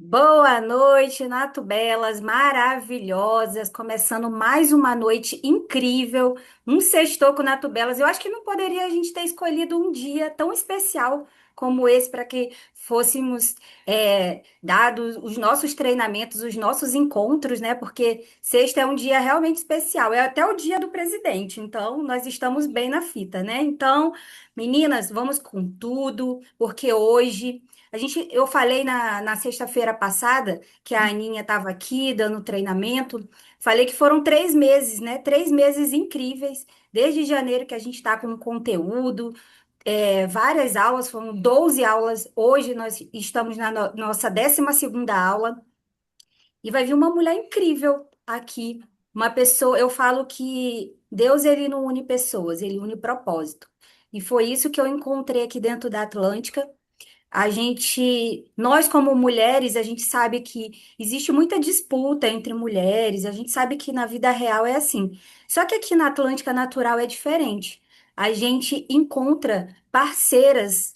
Boa noite, Nato Belas, maravilhosas, começando mais uma noite incrível, um sextou com Nato Belas. Eu acho que não poderia a gente ter escolhido um dia tão especial como esse para que fôssemos dados os nossos treinamentos, os nossos encontros, né? Porque sexta é um dia realmente especial, é até o dia do presidente, então nós estamos bem na fita, né? Então, meninas, vamos com tudo, porque hoje. Eu falei na sexta-feira passada que a Aninha estava aqui dando treinamento. Falei que foram 3 meses, né? 3 meses incríveis. Desde janeiro que a gente está com conteúdo, várias aulas, foram 12 aulas. Hoje nós estamos na nossa 12ª aula. E vai vir uma mulher incrível aqui. Uma pessoa, eu falo que Deus ele não une pessoas, ele une propósito. E foi isso que eu encontrei aqui dentro da Atlântica. Nós como mulheres, a gente sabe que existe muita disputa entre mulheres, a gente sabe que na vida real é assim. Só que aqui na Atlântica Natural é diferente. A gente encontra parceiras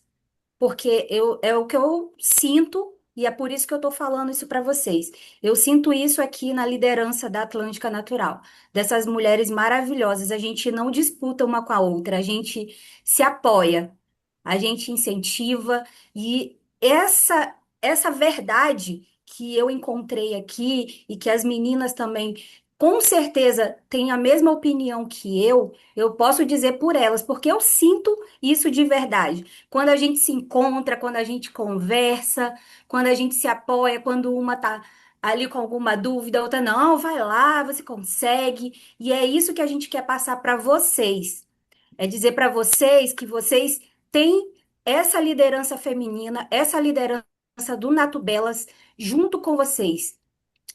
porque é o que eu sinto e é por isso que eu estou falando isso para vocês. Eu sinto isso aqui na liderança da Atlântica Natural, dessas mulheres maravilhosas. A gente não disputa uma com a outra, a gente se apoia, a gente incentiva e essa verdade que eu encontrei aqui e que as meninas também com certeza têm a mesma opinião que eu posso dizer por elas, porque eu sinto isso de verdade. Quando a gente se encontra, quando a gente conversa, quando a gente se apoia, quando uma tá ali com alguma dúvida, a outra não, vai lá, você consegue. E é isso que a gente quer passar para vocês. É dizer para vocês que vocês têm essa liderança feminina, essa liderança do Nato Belas junto com vocês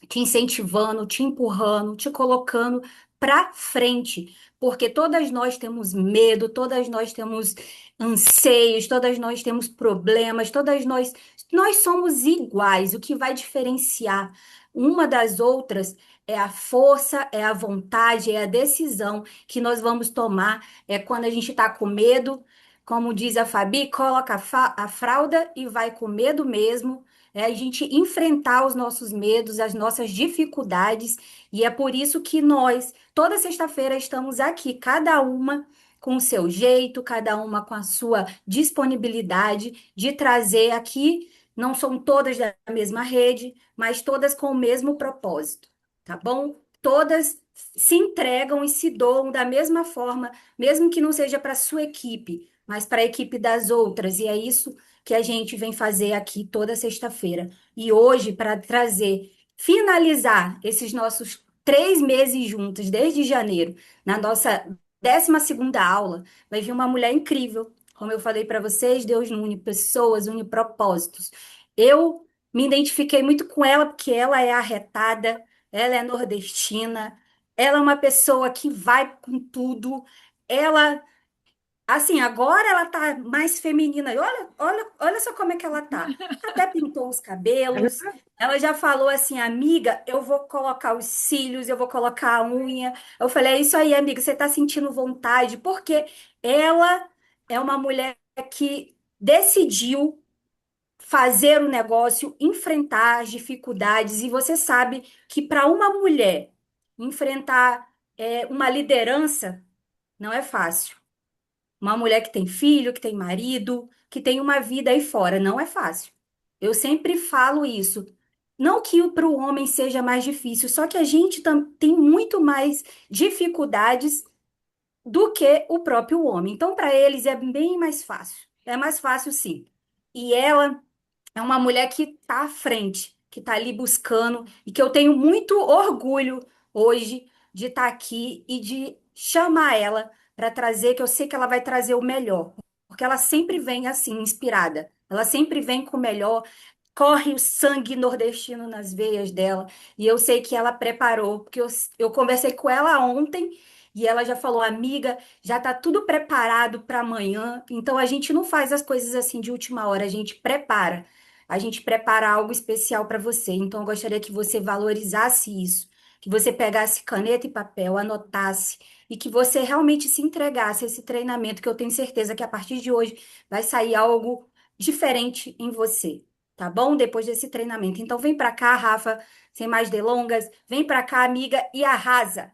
te incentivando, te empurrando, te colocando para frente, porque todas nós temos medo, todas nós temos anseios, todas nós temos problemas, todas nós somos iguais. O que vai diferenciar uma das outras é a força, é a vontade, é a decisão que nós vamos tomar. É quando a gente está com medo, como diz a Fabi, coloca a fralda e vai com medo mesmo, é a gente enfrentar os nossos medos, as nossas dificuldades, e é por isso que nós, toda sexta-feira, estamos aqui, cada uma com o seu jeito, cada uma com a sua disponibilidade de trazer aqui. Não são todas da mesma rede, mas todas com o mesmo propósito, tá bom? Todas se entregam e se doam da mesma forma, mesmo que não seja para a sua equipe, mas para a equipe das outras, e é isso que a gente vem fazer aqui toda sexta-feira. E hoje, para trazer, finalizar esses nossos 3 meses juntos, desde janeiro, na nossa 12ª aula, vai vir uma mulher incrível. Como eu falei para vocês, Deus não une pessoas, une propósitos. Eu me identifiquei muito com ela, porque ela é arretada, ela é nordestina, ela é uma pessoa que vai com tudo. Ela Assim, agora ela tá mais feminina. E olha só como é que ela tá. Até pintou os cabelos. Ela já falou assim, amiga, eu vou colocar os cílios, eu vou colocar a unha. Eu falei, é isso aí, amiga, você tá sentindo vontade? Porque ela é uma mulher que decidiu fazer o negócio, enfrentar as dificuldades. E você sabe que para uma mulher enfrentar uma liderança não é fácil. Uma mulher que tem filho, que tem marido, que tem uma vida aí fora, não é fácil. Eu sempre falo isso. Não que para o homem seja mais difícil, só que a gente tem muito mais dificuldades do que o próprio homem. Então, para eles é bem mais fácil. É mais fácil, sim. E ela é uma mulher que está à frente, que está ali buscando, e que eu tenho muito orgulho hoje de estar aqui e de chamar ela para trazer, que eu sei que ela vai trazer o melhor, porque ela sempre vem assim, inspirada. Ela sempre vem com o melhor, corre o sangue nordestino nas veias dela, e eu sei que ela preparou, porque eu conversei com ela ontem. E ela já falou, amiga, já está tudo preparado para amanhã. Então a gente não faz as coisas assim de última hora, a gente prepara. A gente prepara algo especial para você. Então, eu gostaria que você valorizasse isso, que você pegasse caneta e papel, anotasse e que você realmente se entregasse a esse treinamento, que eu tenho certeza que a partir de hoje vai sair algo diferente em você. tá bom? Depois desse treinamento. Então vem pra cá, Rafa, sem mais delongas, vem pra cá, amiga, e arrasa.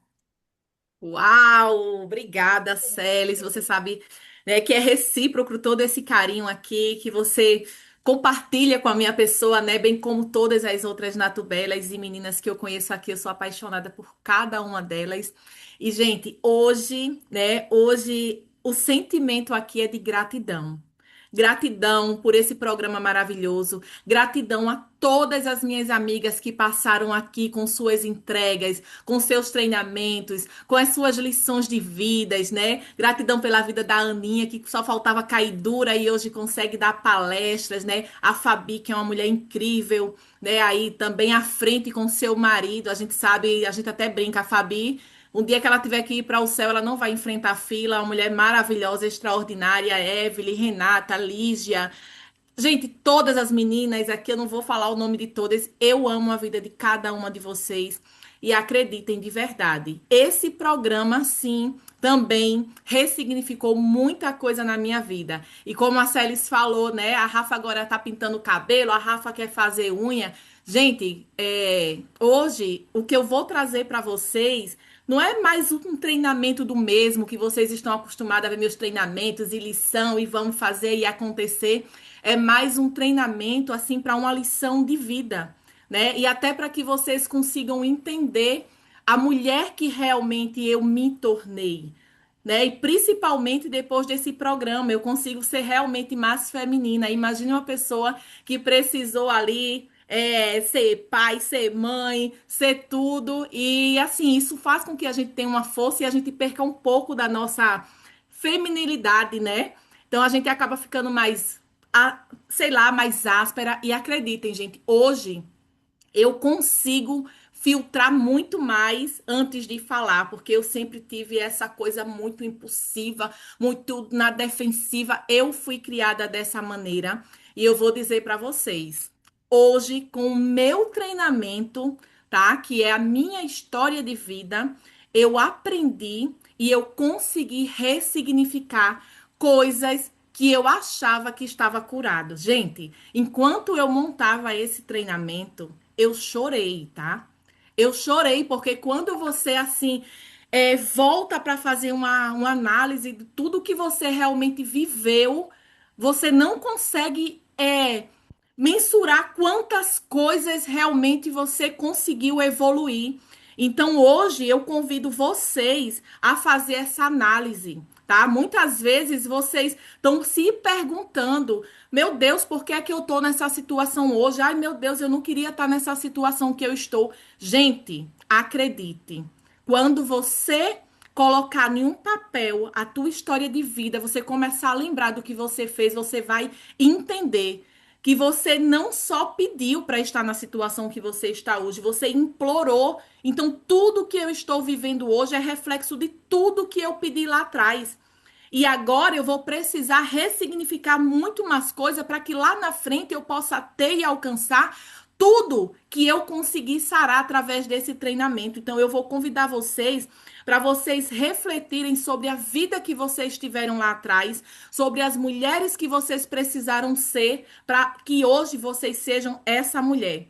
Uau, obrigada, Celis. Você sabe, né, que é recíproco todo esse carinho aqui, que você compartilha com a minha pessoa, né, bem como todas as outras natubelas e meninas que eu conheço aqui. Eu sou apaixonada por cada uma delas. E, gente, hoje o sentimento aqui é de gratidão. Gratidão por esse programa maravilhoso. Gratidão a todas as minhas amigas que passaram aqui com suas entregas, com seus treinamentos, com as suas lições de vidas, né? Gratidão pela vida da Aninha, que só faltava cair dura e hoje consegue dar palestras, né? A Fabi, que é uma mulher incrível, né? Aí também à frente com seu marido. A gente sabe, a gente até brinca, a Fabi. Um dia que ela tiver que ir para o céu, ela não vai enfrentar fila. Uma mulher maravilhosa, extraordinária, Evelyn, Renata, Lígia. Gente, todas as meninas, aqui eu não vou falar o nome de todas, eu amo a vida de cada uma de vocês e acreditem de verdade. Esse programa, sim, também ressignificou muita coisa na minha vida. E como a Celis falou, né? A Rafa agora tá pintando o cabelo, a Rafa quer fazer unha. Gente, hoje o que eu vou trazer para vocês não é mais um treinamento do mesmo que vocês estão acostumados a ver meus treinamentos e lição e vamos fazer e acontecer. É mais um treinamento assim para uma lição de vida, né? E até para que vocês consigam entender a mulher que realmente eu me tornei, né? E principalmente depois desse programa, eu consigo ser realmente mais feminina. Imagine uma pessoa que precisou ali ser pai, ser mãe, ser tudo. E assim, isso faz com que a gente tenha uma força e a gente perca um pouco da nossa feminilidade, né? Então a gente acaba ficando mais, sei lá, mais áspera. E acreditem, gente, hoje eu consigo filtrar muito mais antes de falar, porque eu sempre tive essa coisa muito impulsiva, muito na defensiva. Eu fui criada dessa maneira e eu vou dizer para vocês, hoje com o meu treinamento, tá? Que é a minha história de vida, eu aprendi e eu consegui ressignificar coisas que eu achava que estava curado. Gente, enquanto eu montava esse treinamento, eu chorei, tá? Eu chorei porque quando você assim volta para fazer uma análise de tudo que você realmente viveu, você não consegue mensurar quantas coisas realmente você conseguiu evoluir. Então, hoje eu convido vocês a fazer essa análise, tá? Muitas vezes vocês estão se perguntando: meu Deus, por que é que eu estou nessa situação hoje? Ai, meu Deus, eu não queria estar nessa situação que eu estou. Gente, acredite, quando você colocar em um papel a tua história de vida, você começar a lembrar do que você fez, você vai entender que você não só pediu para estar na situação que você está hoje, você implorou. Então, tudo que eu estou vivendo hoje é reflexo de tudo que eu pedi lá atrás. E agora eu vou precisar ressignificar muito mais coisa para que lá na frente eu possa ter e alcançar tudo que eu consegui sarar através desse treinamento. Então eu vou convidar vocês para vocês refletirem sobre a vida que vocês tiveram lá atrás, sobre as mulheres que vocês precisaram ser para que hoje vocês sejam essa mulher.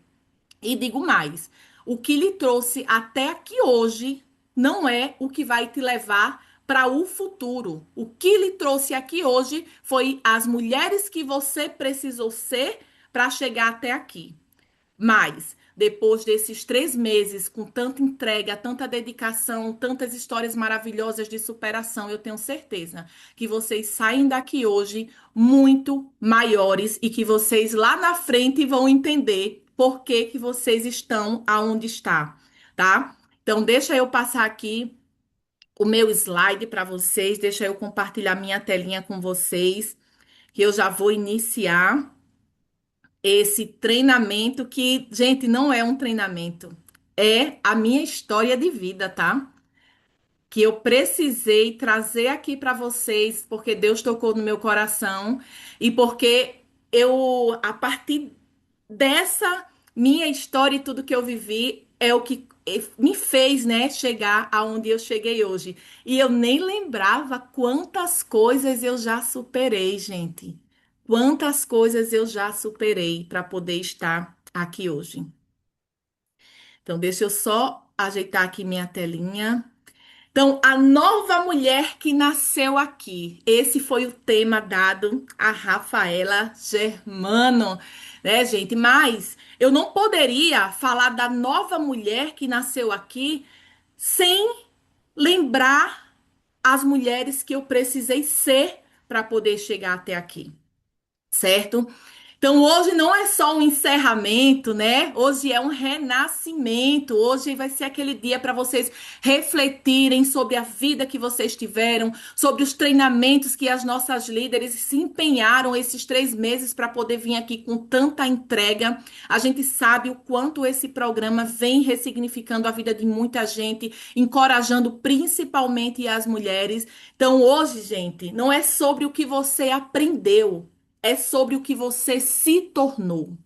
E digo mais, o que lhe trouxe até aqui hoje não é o que vai te levar para o futuro. O que lhe trouxe aqui hoje foi as mulheres que você precisou ser para chegar até aqui. Mas, depois desses 3 meses, com tanta entrega, tanta dedicação, tantas histórias maravilhosas de superação, eu tenho certeza que vocês saem daqui hoje muito maiores e que vocês lá na frente vão entender por que que vocês estão aonde está, tá? Então, deixa eu passar aqui o meu slide para vocês, deixa eu compartilhar minha telinha com vocês, que eu já vou iniciar esse treinamento que, gente, não é um treinamento, é a minha história de vida, tá? Que eu precisei trazer aqui para vocês, porque Deus tocou no meu coração e porque a partir dessa minha história e tudo que eu vivi, é o que me fez, né, chegar aonde eu cheguei hoje. E eu nem lembrava quantas coisas eu já superei, gente. quantas coisas eu já superei para poder estar aqui hoje. Então, deixa eu só ajeitar aqui minha telinha. Então, a nova mulher que nasceu aqui. Esse foi o tema dado a Rafaela Germano, né, gente? Mas eu não poderia falar da nova mulher que nasceu aqui sem lembrar as mulheres que eu precisei ser para poder chegar até aqui, certo? Então, hoje não é só um encerramento, né? Hoje é um renascimento. Hoje vai ser aquele dia para vocês refletirem sobre a vida que vocês tiveram, sobre os treinamentos que as nossas líderes se empenharam esses 3 meses para poder vir aqui com tanta entrega. A gente sabe o quanto esse programa vem ressignificando a vida de muita gente, encorajando principalmente as mulheres. Então, hoje, gente, não é sobre o que você aprendeu. É sobre o que você se tornou.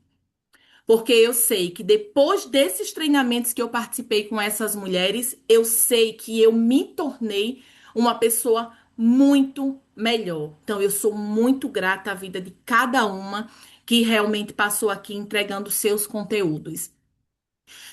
Porque eu sei que depois desses treinamentos que eu participei com essas mulheres, eu sei que eu me tornei uma pessoa muito melhor. Então, eu sou muito grata à vida de cada uma que realmente passou aqui entregando seus conteúdos.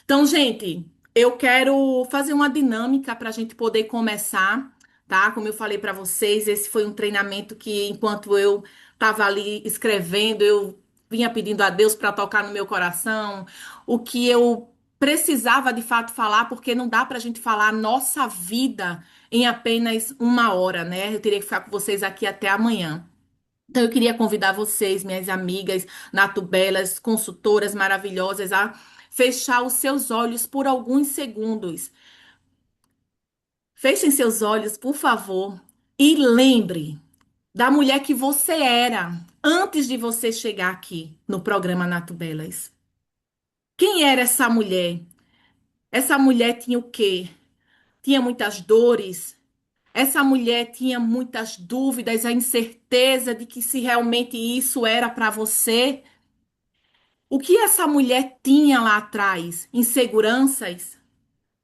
Então, gente, eu quero fazer uma dinâmica para a gente poder começar, tá? Como eu falei para vocês, esse foi um treinamento que, enquanto eu estava ali escrevendo, eu vinha pedindo a Deus para tocar no meu coração, o que eu precisava de fato falar, porque não dá para a gente falar a nossa vida em apenas uma hora, né? Eu teria que ficar com vocês aqui até amanhã. Então, eu queria convidar vocês, minhas amigas natubelas, consultoras maravilhosas, a fechar os seus olhos por alguns segundos. Fechem seus olhos, por favor, e lembre da mulher que você era antes de você chegar aqui no programa Natubelas. Quem era essa mulher? Essa mulher tinha o quê? Tinha muitas dores. Essa mulher tinha muitas dúvidas, a incerteza de que se realmente isso era para você. O que essa mulher tinha lá atrás? Inseguranças?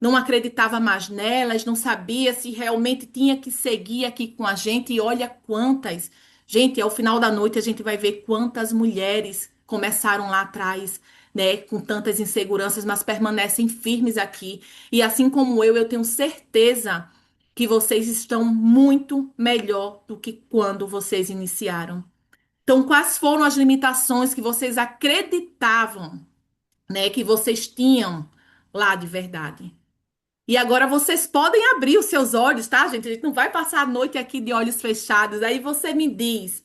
Não acreditava mais nelas, não sabia se realmente tinha que seguir aqui com a gente. E olha quantas. Gente, ao final da noite a gente vai ver quantas mulheres começaram lá atrás, né, com tantas inseguranças, mas permanecem firmes aqui. E assim como eu tenho certeza que vocês estão muito melhor do que quando vocês iniciaram. Então, quais foram as limitações que vocês acreditavam, né, que vocês tinham lá de verdade? E agora vocês podem abrir os seus olhos, tá, gente? A gente não vai passar a noite aqui de olhos fechados. Aí você me diz,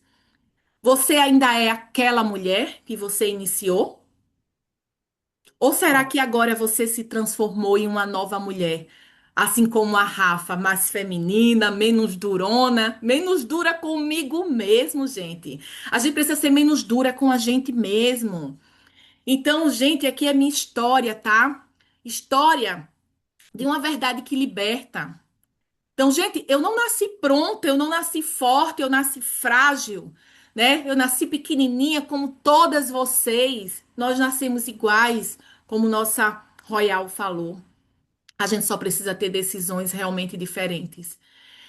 você ainda é aquela mulher que você iniciou? Ou será que agora você se transformou em uma nova mulher? Assim como a Rafa, mais feminina, menos durona, menos dura comigo mesmo, gente. A gente precisa ser menos dura com a gente mesmo. Então, gente, aqui é minha história, tá? História de uma verdade que liberta. Então, gente, eu não nasci pronta, eu não nasci forte, eu nasci frágil, né? Eu nasci pequenininha como todas vocês. Nós nascemos iguais, como nossa Royal falou. A gente só precisa ter decisões realmente diferentes.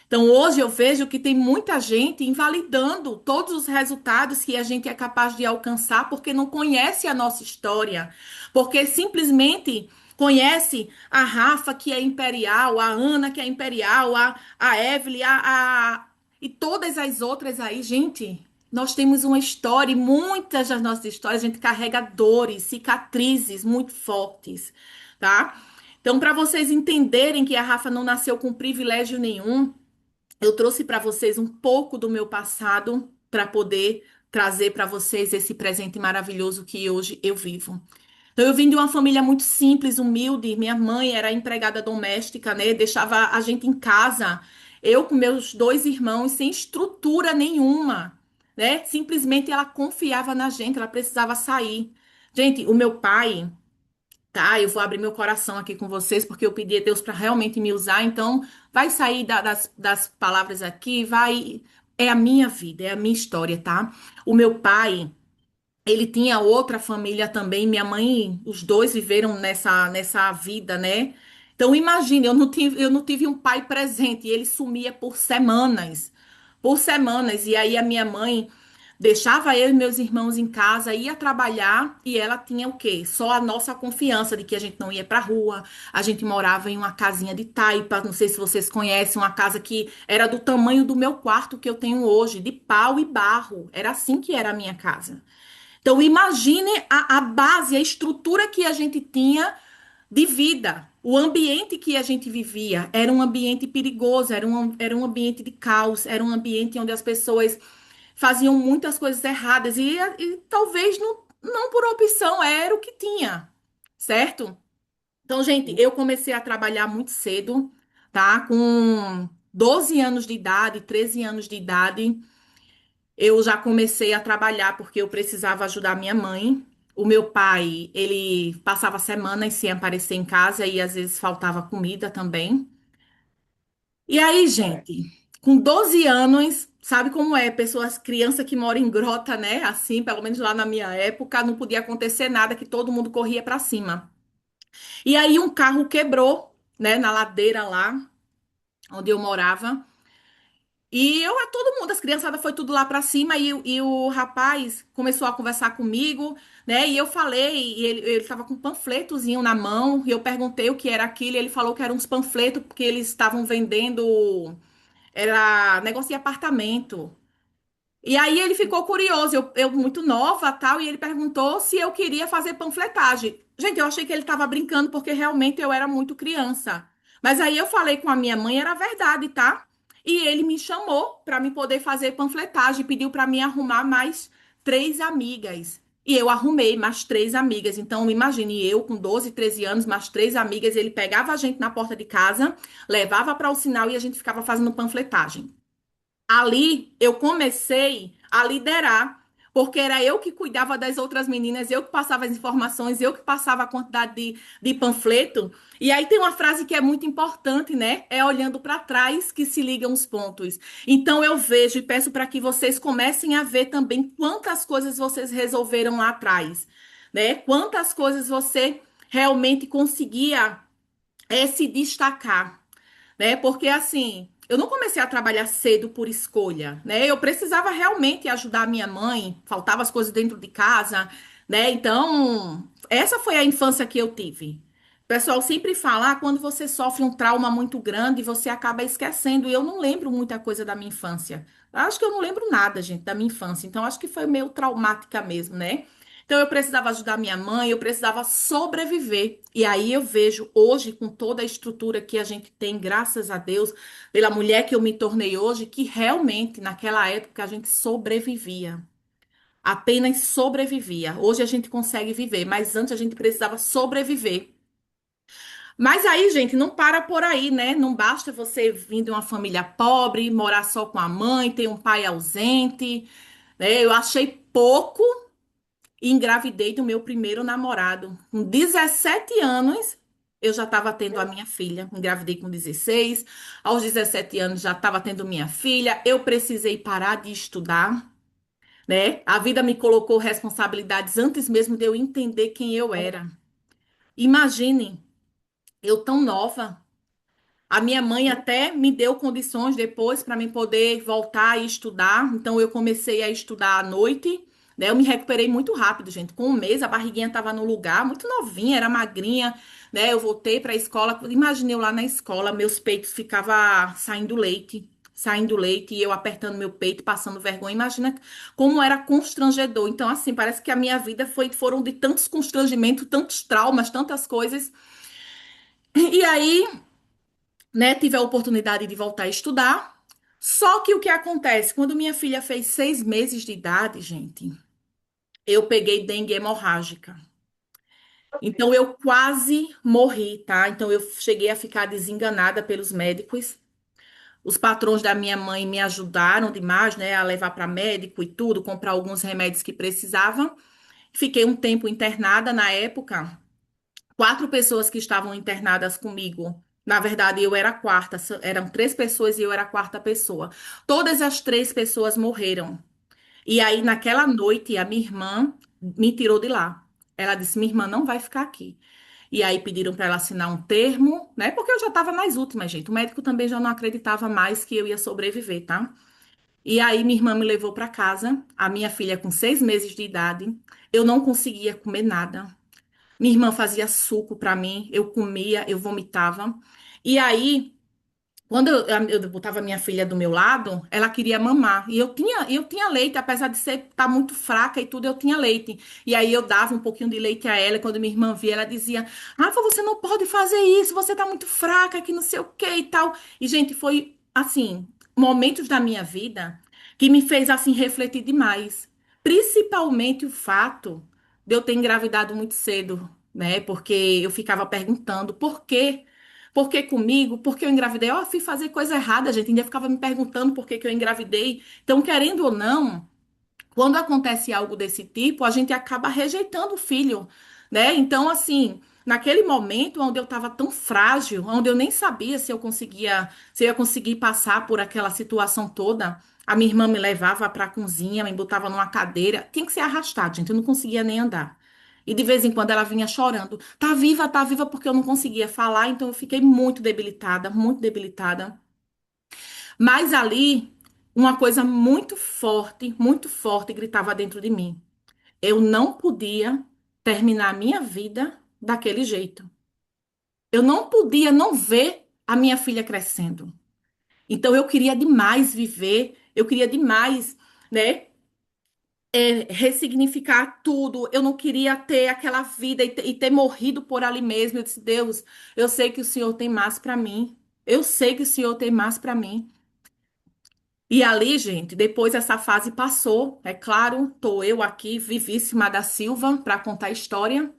Então, hoje eu vejo que tem muita gente invalidando todos os resultados que a gente é capaz de alcançar porque não conhece a nossa história, porque simplesmente conhece a Rafa, que é imperial, a Ana, que é imperial, a Evelyn, e todas as outras aí. Gente, nós temos uma história e muitas das nossas histórias a gente carrega dores, cicatrizes muito fortes, tá? Então, para vocês entenderem que a Rafa não nasceu com privilégio nenhum, eu trouxe para vocês um pouco do meu passado para poder trazer para vocês esse presente maravilhoso que hoje eu vivo. Então, eu vim de uma família muito simples, humilde. Minha mãe era empregada doméstica, né? Deixava a gente em casa. Eu com meus dois irmãos, sem estrutura nenhuma, né? Simplesmente ela confiava na gente, ela precisava sair. Gente, o meu pai. Tá, eu vou abrir meu coração aqui com vocês, porque eu pedi a Deus para realmente me usar. Então, vai sair das palavras aqui, vai. É a minha vida, é a minha história, tá? O meu pai, ele tinha outra família também. Minha mãe, os dois viveram nessa vida, né? Então, imagine, eu não tive um pai presente e ele sumia por semanas. Por semanas. E aí, a minha mãe deixava eu e meus irmãos em casa, ia trabalhar e ela tinha o quê? Só a nossa confiança de que a gente não ia pra rua. A gente morava em uma casinha de taipa, não sei se vocês conhecem, uma casa que era do tamanho do meu quarto que eu tenho hoje, de pau e barro. Era assim que era a minha casa. Então, imagine a base, a estrutura que a gente tinha de vida. O ambiente que a gente vivia era um ambiente perigoso, era um ambiente de caos, era um ambiente onde as pessoas faziam muitas coisas erradas e talvez não por opção, era o que tinha, certo? Então, gente, eu comecei a trabalhar muito cedo, tá? Com 12 anos de idade, 13 anos de idade. Eu já comecei a trabalhar porque eu precisava ajudar minha mãe. O meu pai, ele passava semanas sem aparecer em casa e às vezes faltava comida também. E aí, gente, com 12 anos, sabe como é? Pessoas, criança que mora em grota, né? Assim, pelo menos lá na minha época, não podia acontecer nada, que todo mundo corria pra cima. E aí um carro quebrou, né, na ladeira lá onde eu morava. E eu, a todo mundo, as criançadas foi tudo lá pra cima e o rapaz começou a conversar comigo, né? E eu falei, e ele tava com um panfletozinho na mão, e eu perguntei o que era aquilo, e ele falou que eram uns panfletos porque eles estavam vendendo, era negócio de apartamento. E aí ele ficou curioso, eu muito nova, tal, e ele perguntou se eu queria fazer panfletagem. Gente, eu achei que ele estava brincando porque realmente eu era muito criança. Mas aí eu falei com a minha mãe, era verdade, tá? E ele me chamou para me poder fazer panfletagem, pediu para mim arrumar mais três amigas. E eu arrumei mais três amigas. Então, imagine eu com 12, 13 anos, mais três amigas, ele pegava a gente na porta de casa, levava para o sinal e a gente ficava fazendo panfletagem. Ali eu comecei a liderar, porque era eu que cuidava das outras meninas, eu que passava as informações, eu que passava a quantidade de panfleto. E aí tem uma frase que é muito importante, né? É olhando para trás que se ligam os pontos. Então eu vejo e peço para que vocês comecem a ver também quantas coisas vocês resolveram lá atrás, né? Quantas coisas você realmente conseguia se destacar, né? Porque assim, eu não comecei a trabalhar cedo por escolha, né? Eu precisava realmente ajudar a minha mãe, faltava as coisas dentro de casa, né? Então, essa foi a infância que eu tive. O pessoal sempre fala, quando você sofre um trauma muito grande, você acaba esquecendo. E eu não lembro muita coisa da minha infância. Eu acho que eu não lembro nada, gente, da minha infância. Então, acho que foi meio traumática mesmo, né? Então, eu precisava ajudar minha mãe, eu precisava sobreviver. E aí eu vejo hoje, com toda a estrutura que a gente tem, graças a Deus, pela mulher que eu me tornei hoje, que realmente naquela época a gente sobrevivia. Apenas sobrevivia. Hoje a gente consegue viver, mas antes a gente precisava sobreviver. Mas aí, gente, não para por aí, né? Não basta você vir de uma família pobre, morar só com a mãe, ter um pai ausente, né? Eu achei pouco e engravidei do meu primeiro namorado. Com 17 anos, eu já estava tendo a minha filha. Engravidei com 16. Aos 17 anos, já estava tendo minha filha. Eu precisei parar de estudar, né? A vida me colocou responsabilidades antes mesmo de eu entender quem eu era. Imagine, eu tão nova. A minha mãe até me deu condições depois para mim poder voltar e estudar. Então eu comecei a estudar à noite, né? Eu me recuperei muito rápido, gente. Com um mês a barriguinha estava no lugar, muito novinha, era magrinha, né? Eu voltei para a escola. Imaginei eu lá na escola, meus peitos ficava saindo leite e eu apertando meu peito, passando vergonha. Imagina como era constrangedor. Então assim, parece que a minha vida foram de tantos constrangimentos, tantos traumas, tantas coisas. E aí né, tive a oportunidade de voltar a estudar. Só que o que acontece? Quando minha filha fez 6 meses de idade, gente, eu peguei dengue hemorrágica. Então eu quase morri, tá? Então eu cheguei a ficar desenganada pelos médicos. Os patrões da minha mãe me ajudaram demais, né, a levar para médico e tudo, comprar alguns remédios que precisavam. Fiquei um tempo internada na época. Quatro pessoas que estavam internadas comigo. Na verdade, eu era a quarta. Eram três pessoas e eu era a quarta pessoa. Todas as três pessoas morreram. E aí, naquela noite, a minha irmã me tirou de lá. Ela disse: minha irmã não vai ficar aqui. E aí pediram para ela assinar um termo, né? Porque eu já estava nas últimas, gente. O médico também já não acreditava mais que eu ia sobreviver, tá? E aí minha irmã me levou para casa, a minha filha com 6 meses de idade. Eu não conseguia comer nada. Minha irmã fazia suco para mim, eu comia, eu vomitava. E aí quando eu botava minha filha do meu lado, ela queria mamar. E eu tinha leite, apesar de ser estar muito fraca e tudo, eu tinha leite. E aí eu dava um pouquinho de leite a ela. E quando minha irmã via, ela dizia: Rafa, você não pode fazer isso, você tá muito fraca, que não sei o que e tal. E, gente, foi assim, momentos da minha vida que me fez assim refletir demais. Principalmente o fato de eu ter engravidado muito cedo, né? Porque eu ficava perguntando por quê. Por que comigo? Por que eu engravidei? Eu fui fazer coisa errada, gente. Ainda ficava me perguntando por que que eu engravidei. Então, querendo ou não, quando acontece algo desse tipo, a gente acaba rejeitando o filho, né? Então, assim, naquele momento onde eu estava tão frágil, onde eu nem sabia se eu conseguia, se eu ia conseguir passar por aquela situação toda, a minha irmã me levava para a cozinha, me botava numa cadeira, tinha que ser arrastado, gente. Eu não conseguia nem andar. E de vez em quando ela vinha chorando. Tá viva, porque eu não conseguia falar, então eu fiquei muito debilitada, muito debilitada. Mas ali, uma coisa muito forte gritava dentro de mim. Eu não podia terminar a minha vida daquele jeito. Eu não podia não ver a minha filha crescendo. Então eu queria demais viver, eu queria demais, né, ressignificar tudo. Eu não queria ter aquela vida e ter morrido por ali mesmo. Eu disse, Deus, eu sei que o Senhor tem mais para mim. Eu sei que o Senhor tem mais para mim. E ali, gente, depois essa fase passou, é claro, tô eu aqui, Vivíssima da Silva, para contar a história.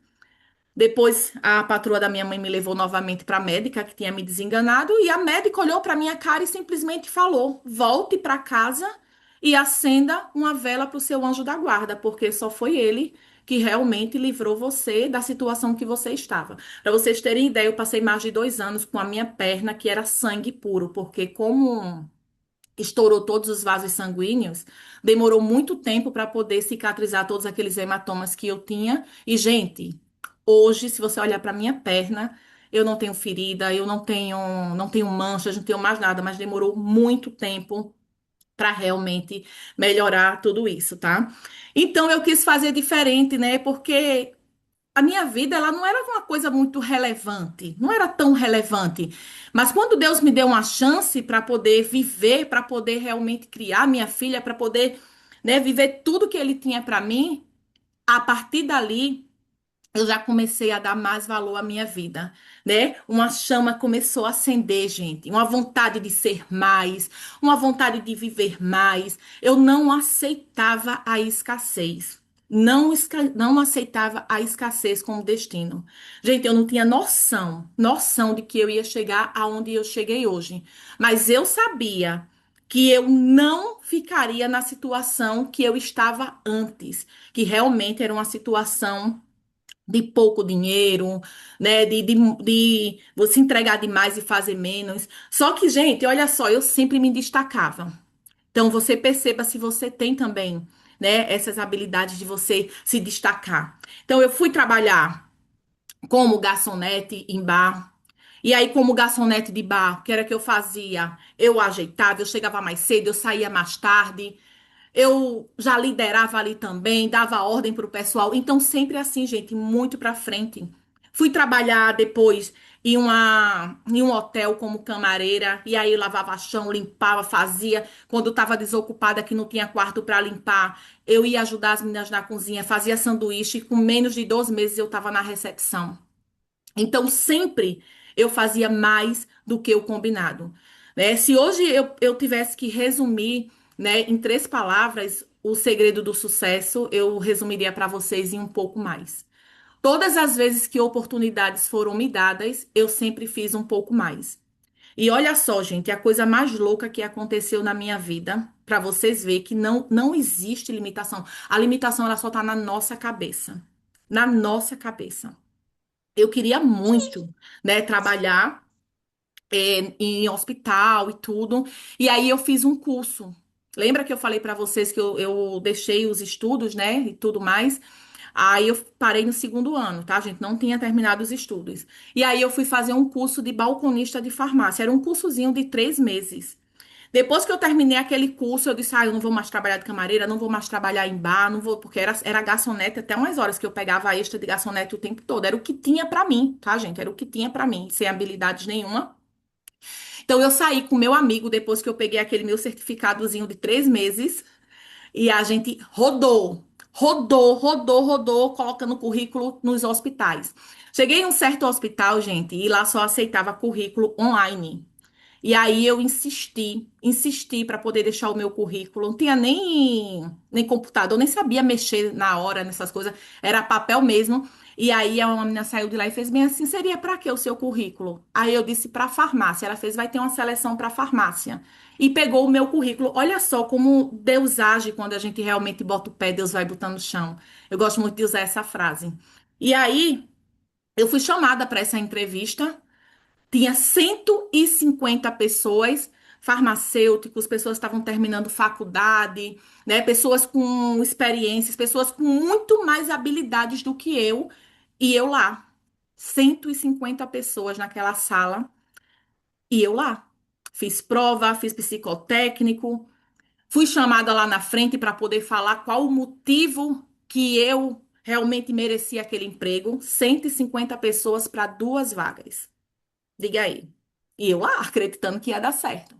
Depois a patroa da minha mãe me levou novamente para a médica que tinha me desenganado e a médica olhou para minha cara e simplesmente falou: "Volte para casa e acenda uma vela para o seu anjo da guarda, porque só foi ele que realmente livrou você da situação que você estava." Para vocês terem ideia, eu passei mais de 2 anos com a minha perna que era sangue puro, porque como estourou todos os vasos sanguíneos, demorou muito tempo para poder cicatrizar todos aqueles hematomas que eu tinha. E, gente, hoje, se você olhar para minha perna, eu não tenho ferida, eu não tenho manchas, não tenho mais nada, mas demorou muito tempo para realmente melhorar tudo isso, tá? Então eu quis fazer diferente, né? Porque a minha vida, ela não era uma coisa muito relevante, não era tão relevante. Mas quando Deus me deu uma chance para poder viver, para poder realmente criar minha filha, para poder, né, viver tudo que Ele tinha para mim, a partir dali eu já comecei a dar mais valor à minha vida, né? Uma chama começou a acender, gente, uma vontade de ser mais, uma vontade de viver mais. Eu não aceitava a escassez. Não aceitava a escassez como destino. Gente, eu não tinha noção de que eu ia chegar aonde eu cheguei hoje. Mas eu sabia que eu não ficaria na situação que eu estava antes, que realmente era uma situação de pouco dinheiro, né? De você entregar demais e fazer menos. Só que, gente, olha só, eu sempre me destacava. Então, você perceba se você tem também, né, essas habilidades de você se destacar. Então, eu fui trabalhar como garçonete em bar. E aí, como garçonete de bar, o que era que eu fazia? Eu ajeitava, eu chegava mais cedo, eu saía mais tarde. Eu já liderava ali também, dava ordem para o pessoal. Então, sempre assim, gente, muito para frente. Fui trabalhar depois em um hotel como camareira, e aí eu lavava chão, limpava, fazia. Quando estava desocupada, que não tinha quarto para limpar, eu ia ajudar as meninas na cozinha, fazia sanduíche. E com menos de 2 meses eu estava na recepção. Então, sempre eu fazia mais do que o combinado, né? Se hoje eu tivesse que resumir, né, em 3 palavras, o segredo do sucesso, eu resumiria para vocês em um pouco mais. Todas as vezes que oportunidades foram me dadas, eu sempre fiz um pouco mais. E olha só, gente, a coisa mais louca que aconteceu na minha vida, para vocês verem que não existe limitação. A limitação ela só está na nossa cabeça. Na nossa cabeça. Eu queria muito, né, trabalhar em hospital e tudo. E aí eu fiz um curso. Lembra que eu falei para vocês que eu deixei os estudos, né, e tudo mais? Aí eu parei no segundo ano, tá, gente? Não tinha terminado os estudos. E aí eu fui fazer um curso de balconista de farmácia. Era um cursozinho de 3 meses. Depois que eu terminei aquele curso, eu disse, eu não vou mais trabalhar de camareira, não vou mais trabalhar em bar, não vou, porque era garçonete até umas horas que eu pegava extra de garçonete o tempo todo. Era o que tinha pra mim, tá, gente? Era o que tinha pra mim, sem habilidades nenhuma. Então eu saí com meu amigo depois que eu peguei aquele meu certificadozinho de 3 meses e a gente rodou, colocando currículo nos hospitais. Cheguei em um certo hospital, gente, e lá só aceitava currículo online. E aí eu insisti para poder deixar o meu currículo. Não tinha nem computador, nem sabia mexer na hora nessas coisas. Era papel mesmo. E aí uma menina saiu de lá e fez bem assim, seria para quê o seu currículo? Aí eu disse para farmácia. Ela fez, vai ter uma seleção para farmácia. E pegou o meu currículo. Olha só como Deus age quando a gente realmente bota o pé, Deus vai botando no chão. Eu gosto muito de usar essa frase. E aí eu fui chamada para essa entrevista. Tinha 150 pessoas, farmacêuticos, pessoas que estavam terminando faculdade, né? Pessoas com experiências, pessoas com muito mais habilidades do que eu. E eu lá. 150 pessoas naquela sala. E eu lá. Fiz prova, fiz psicotécnico, fui chamada lá na frente para poder falar qual o motivo que eu realmente merecia aquele emprego. 150 pessoas para duas vagas. Diga aí. E eu lá, acreditando que ia dar certo.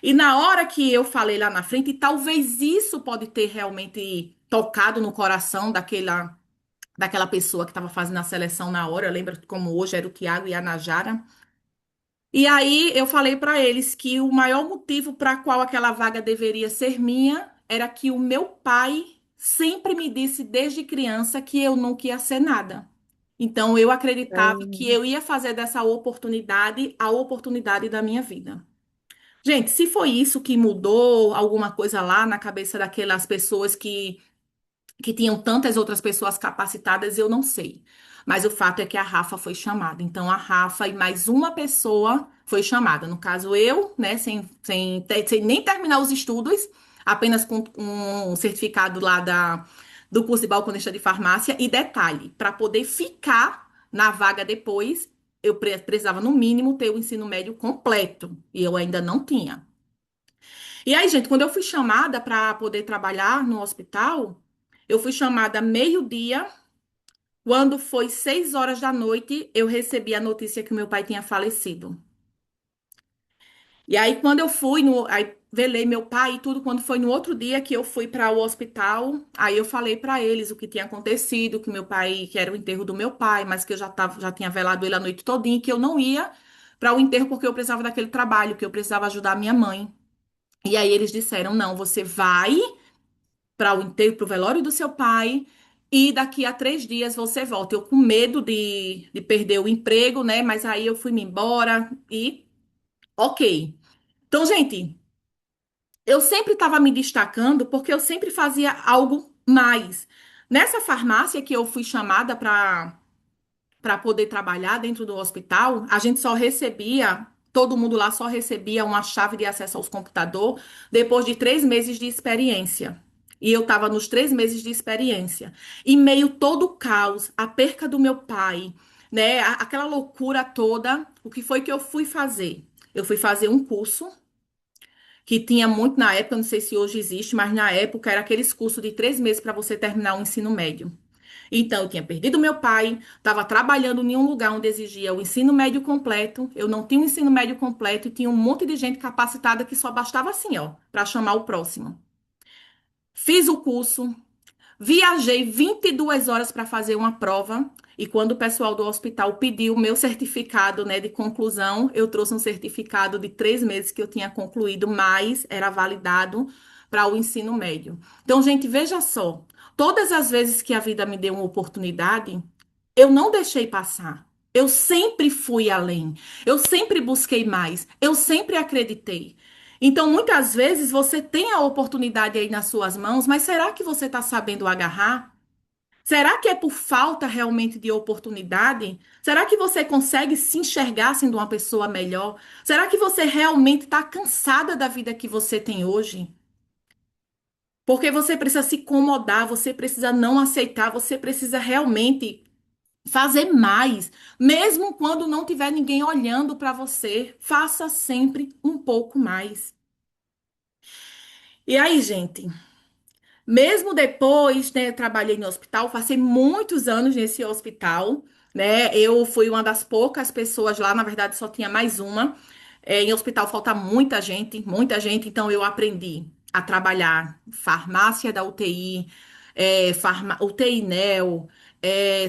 E na hora que eu falei lá na frente, e talvez isso pode ter realmente tocado no coração daquela pessoa que estava fazendo a seleção na hora. Eu lembro como hoje era o Tiago e a Najara. E aí eu falei para eles que o maior motivo para qual aquela vaga deveria ser minha era que o meu pai sempre me disse desde criança que eu nunca ia ser nada. Então eu acreditava que eu ia fazer dessa oportunidade a oportunidade da minha vida. Gente, se foi isso que mudou alguma coisa lá na cabeça daquelas pessoas que tinham tantas outras pessoas capacitadas, eu não sei. Mas o fato é que a Rafa foi chamada. Então, a Rafa e mais uma pessoa foi chamada. No caso, eu, né, sem nem terminar os estudos, apenas com um certificado lá do curso de balconista de farmácia. E detalhe, para poder ficar na vaga depois, eu precisava, no mínimo, ter o ensino médio completo. E eu ainda não tinha. E aí, gente, quando eu fui chamada para poder trabalhar no hospital, eu fui chamada meio-dia. Quando foi 6 horas da noite, eu recebi a notícia que o meu pai tinha falecido. E aí, quando eu fui, aí velei meu pai e tudo, quando foi no outro dia que eu fui para o hospital, aí eu falei para eles o que tinha acontecido, que meu pai, que era o enterro do meu pai, mas que eu já tinha velado ele a noite todinha, e que eu não ia para o enterro porque eu precisava daquele trabalho, que eu precisava ajudar a minha mãe. E aí eles disseram: não, você vai para o enterro, para o velório do seu pai, e daqui a 3 dias você volta. Eu com medo de perder o emprego, né? Mas aí eu fui me embora e ok. Então, gente, eu sempre estava me destacando porque eu sempre fazia algo mais. Nessa farmácia que eu fui chamada para poder trabalhar dentro do hospital, a gente só recebia, todo mundo lá só recebia uma chave de acesso aos computadores depois de 3 meses de experiência. E eu estava nos 3 meses de experiência. Em meio todo o caos, a perca do meu pai, né, aquela loucura toda, o que foi que eu fui fazer? Eu fui fazer um curso que tinha muito na época, não sei se hoje existe, mas na época era aqueles cursos de 3 meses para você terminar o ensino médio. Então, eu tinha perdido meu pai, estava trabalhando em um lugar onde exigia o ensino médio completo. Eu não tinha o ensino médio completo e tinha um monte de gente capacitada que só bastava assim, ó, para chamar o próximo. Fiz o curso, viajei 22 horas para fazer uma prova. E quando o pessoal do hospital pediu o meu certificado, né, de conclusão, eu trouxe um certificado de 3 meses que eu tinha concluído, mas era validado para o ensino médio. Então, gente, veja só. Todas as vezes que a vida me deu uma oportunidade, eu não deixei passar. Eu sempre fui além. Eu sempre busquei mais. Eu sempre acreditei. Então, muitas vezes você tem a oportunidade aí nas suas mãos, mas será que você está sabendo agarrar? Será que é por falta realmente de oportunidade? Será que você consegue se enxergar sendo uma pessoa melhor? Será que você realmente está cansada da vida que você tem hoje? Porque você precisa se incomodar, você precisa não aceitar, você precisa realmente fazer mais, mesmo quando não tiver ninguém olhando para você, faça sempre um pouco mais. E aí, gente, mesmo depois, né, eu trabalhei no hospital, passei muitos anos nesse hospital, né? Eu fui uma das poucas pessoas lá, na verdade, só tinha mais uma. Em hospital falta muita gente, então eu aprendi a trabalhar farmácia da UTI, UTI NEO,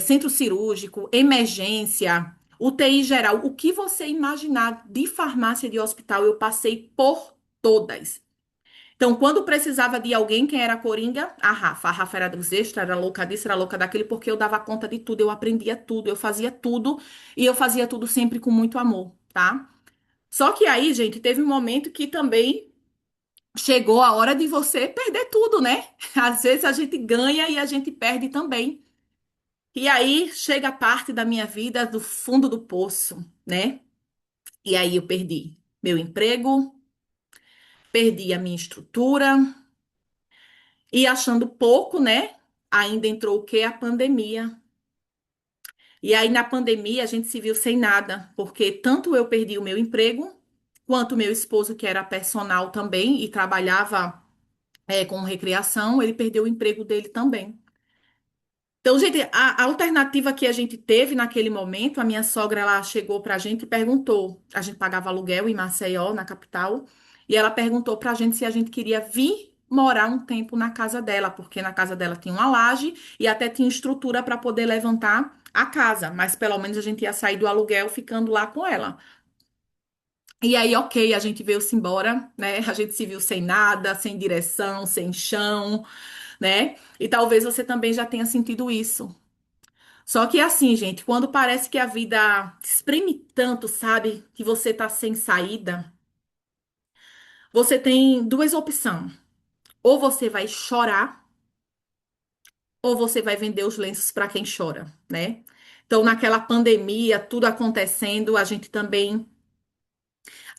centro cirúrgico, emergência, UTI geral. O que você imaginar de farmácia de hospital, eu passei por todas. Então, quando precisava de alguém, quem era a Coringa? A Rafa era dos extras, era louca disso, era louca daquilo, porque eu dava conta de tudo, eu aprendia tudo, eu fazia tudo, e eu fazia tudo sempre com muito amor, tá? Só que aí, gente, teve um momento que também chegou a hora de você perder tudo, né? Às vezes a gente ganha e a gente perde também. E aí chega a parte da minha vida do fundo do poço, né? E aí eu perdi meu emprego, perdi a minha estrutura, e achando pouco, né? Ainda entrou o quê? A pandemia. E aí na pandemia a gente se viu sem nada, porque tanto eu perdi o meu emprego, quanto o meu esposo, que era personal também e trabalhava com recreação, ele perdeu o emprego dele também. Então, gente, a alternativa que a gente teve naquele momento, a minha sogra, ela chegou pra gente e perguntou, a gente pagava aluguel em Maceió, na capital, e ela perguntou pra gente se a gente queria vir morar um tempo na casa dela, porque na casa dela tinha uma laje e até tinha estrutura para poder levantar a casa, mas pelo menos a gente ia sair do aluguel ficando lá com ela. E aí, ok, a gente veio-se embora, né? A gente se viu sem nada, sem direção, sem chão, né? E talvez você também já tenha sentido isso. Só que assim, gente, quando parece que a vida espreme tanto, sabe, que você tá sem saída, você tem duas opções. Ou você vai chorar, ou você vai vender os lenços para quem chora, né? Então, naquela pandemia, tudo acontecendo, a gente também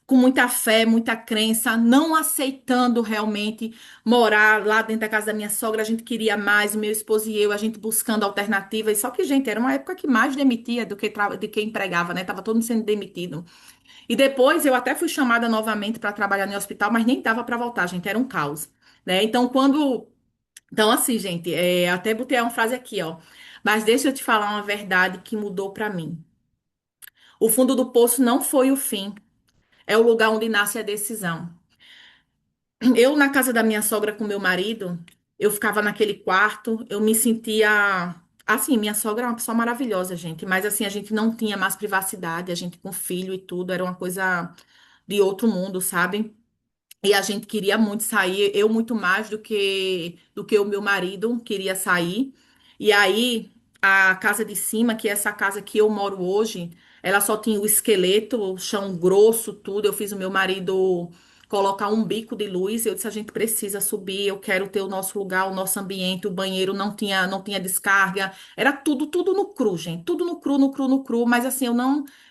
com muita fé, muita crença, não aceitando realmente morar lá dentro da casa da minha sogra. A gente queria mais, o meu esposo e eu, a gente buscando alternativas. Só que, gente, era uma época que mais demitia do que, de que empregava, né? Tava todo mundo sendo demitido. E depois eu até fui chamada novamente para trabalhar no hospital, mas nem dava para voltar, gente, era um caos, né? Então, quando. Então, assim, gente, até botei uma frase aqui, ó. Mas deixa eu te falar uma verdade que mudou para mim. O fundo do poço não foi o fim. É o lugar onde nasce a decisão. Eu, na casa da minha sogra com meu marido, eu ficava naquele quarto, eu me sentia. Assim, minha sogra é uma pessoa maravilhosa, gente, mas assim, a gente não tinha mais privacidade, a gente com filho e tudo, era uma coisa de outro mundo, sabe? E a gente queria muito sair, eu muito mais do que o meu marido queria sair. E aí, a casa de cima, que é essa casa que eu moro hoje, ela só tinha o esqueleto, o chão grosso, tudo. Eu fiz o meu marido colocar um bico de luz. Eu disse, a gente precisa subir, eu quero ter o nosso lugar, o nosso ambiente, o banheiro não tinha descarga. Era tudo no cru, gente. Tudo no cru, no cru, no cru. Mas assim,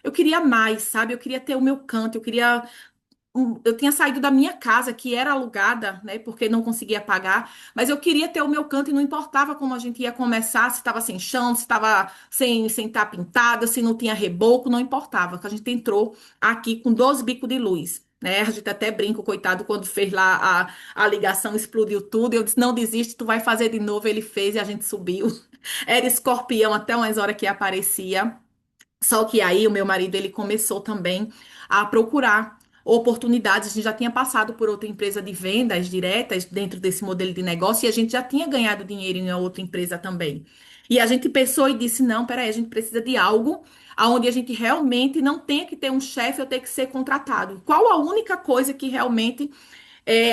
eu queria mais, sabe? Eu queria ter o meu canto, eu tinha saído da minha casa, que era alugada, né, porque não conseguia pagar, mas eu queria ter o meu canto e não importava como a gente ia começar, se estava sem chão, se estava sem estar pintada, se não tinha reboco, não importava, que a gente entrou aqui com 12 bicos de luz. Né? A gente até brinca, coitado, quando fez lá a ligação, explodiu tudo. Eu disse: não desiste, tu vai fazer de novo. Ele fez e a gente subiu. Era escorpião até umas horas que aparecia. Só que aí o meu marido ele começou também a procurar oportunidades. A gente já tinha passado por outra empresa de vendas diretas dentro desse modelo de negócio e a gente já tinha ganhado dinheiro em outra empresa também. E a gente pensou e disse: não, peraí, a gente precisa de algo onde a gente realmente não tenha que ter um chefe ou ter que ser contratado. Qual a única coisa que realmente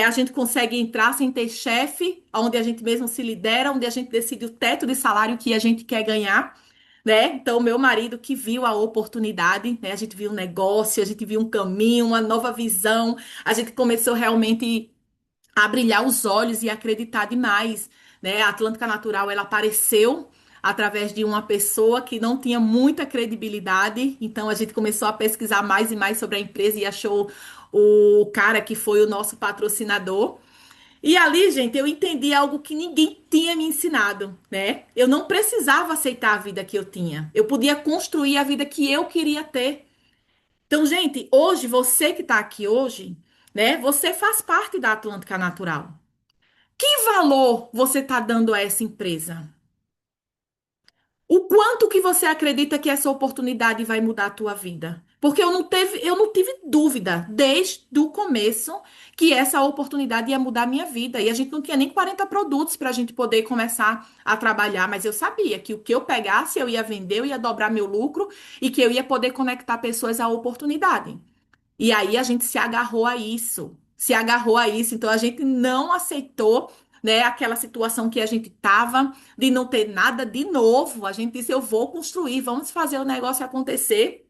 a gente consegue entrar sem ter chefe, onde a gente mesmo se lidera, onde a gente decide o teto de salário que a gente quer ganhar? Né? Então, meu marido que viu a oportunidade, né? A gente viu um negócio, a gente viu um caminho, uma nova visão, a gente começou realmente a brilhar os olhos e acreditar demais, né? A Atlântica Natural, ela apareceu através de uma pessoa que não tinha muita credibilidade, então a gente começou a pesquisar mais e mais sobre a empresa e achou o cara que foi o nosso patrocinador. E ali, gente, eu entendi algo que ninguém tinha me ensinado, né? Eu não precisava aceitar a vida que eu tinha. Eu podia construir a vida que eu queria ter. Então, gente, hoje, você que está aqui hoje, né? Você faz parte da Atlântica Natural. Que valor você está dando a essa empresa? O quanto que você acredita que essa oportunidade vai mudar a tua vida? Porque eu não tive dúvida desde o começo que essa oportunidade ia mudar a minha vida. E a gente não tinha nem 40 produtos para a gente poder começar a trabalhar, mas eu sabia que o que eu pegasse eu ia vender, eu ia dobrar meu lucro e que eu ia poder conectar pessoas à oportunidade. E aí a gente se agarrou a isso, se agarrou a isso. Então a gente não aceitou, né, aquela situação que a gente tava de não ter nada de novo. A gente disse, eu vou construir, vamos fazer o negócio acontecer.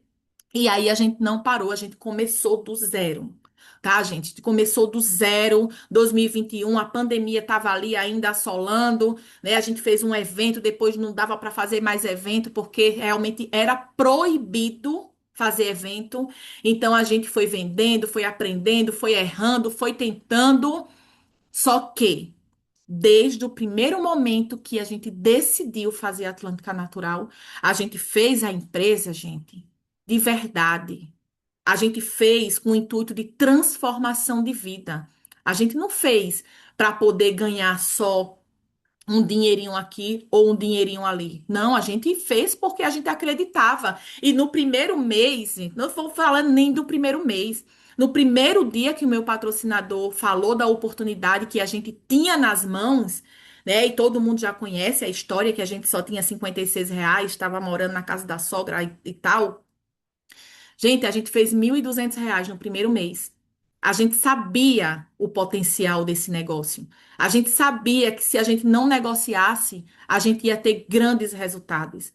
E aí a gente não parou, a gente começou do zero. Tá, gente? Começou do zero, 2021, a pandemia estava ali ainda assolando, né? A gente fez um evento, depois não dava para fazer mais evento, porque realmente era proibido fazer evento. Então a gente foi vendendo, foi aprendendo, foi errando, foi tentando. Só que, desde o primeiro momento que a gente decidiu fazer a Atlântica Natural, a gente fez a empresa, gente, de verdade. A gente fez com o intuito de transformação de vida. A gente não fez para poder ganhar só um dinheirinho aqui ou um dinheirinho ali. Não, a gente fez porque a gente acreditava. E no primeiro mês, não vou falando nem do primeiro mês. No primeiro dia que o meu patrocinador falou da oportunidade que a gente tinha nas mãos, né? E todo mundo já conhece a história que a gente só tinha R$ 56, estava morando na casa da sogra e tal. Gente, a gente fez R$ 1.200 no primeiro mês. A gente sabia o potencial desse negócio. A gente sabia que se a gente não negociasse, a gente ia ter grandes resultados.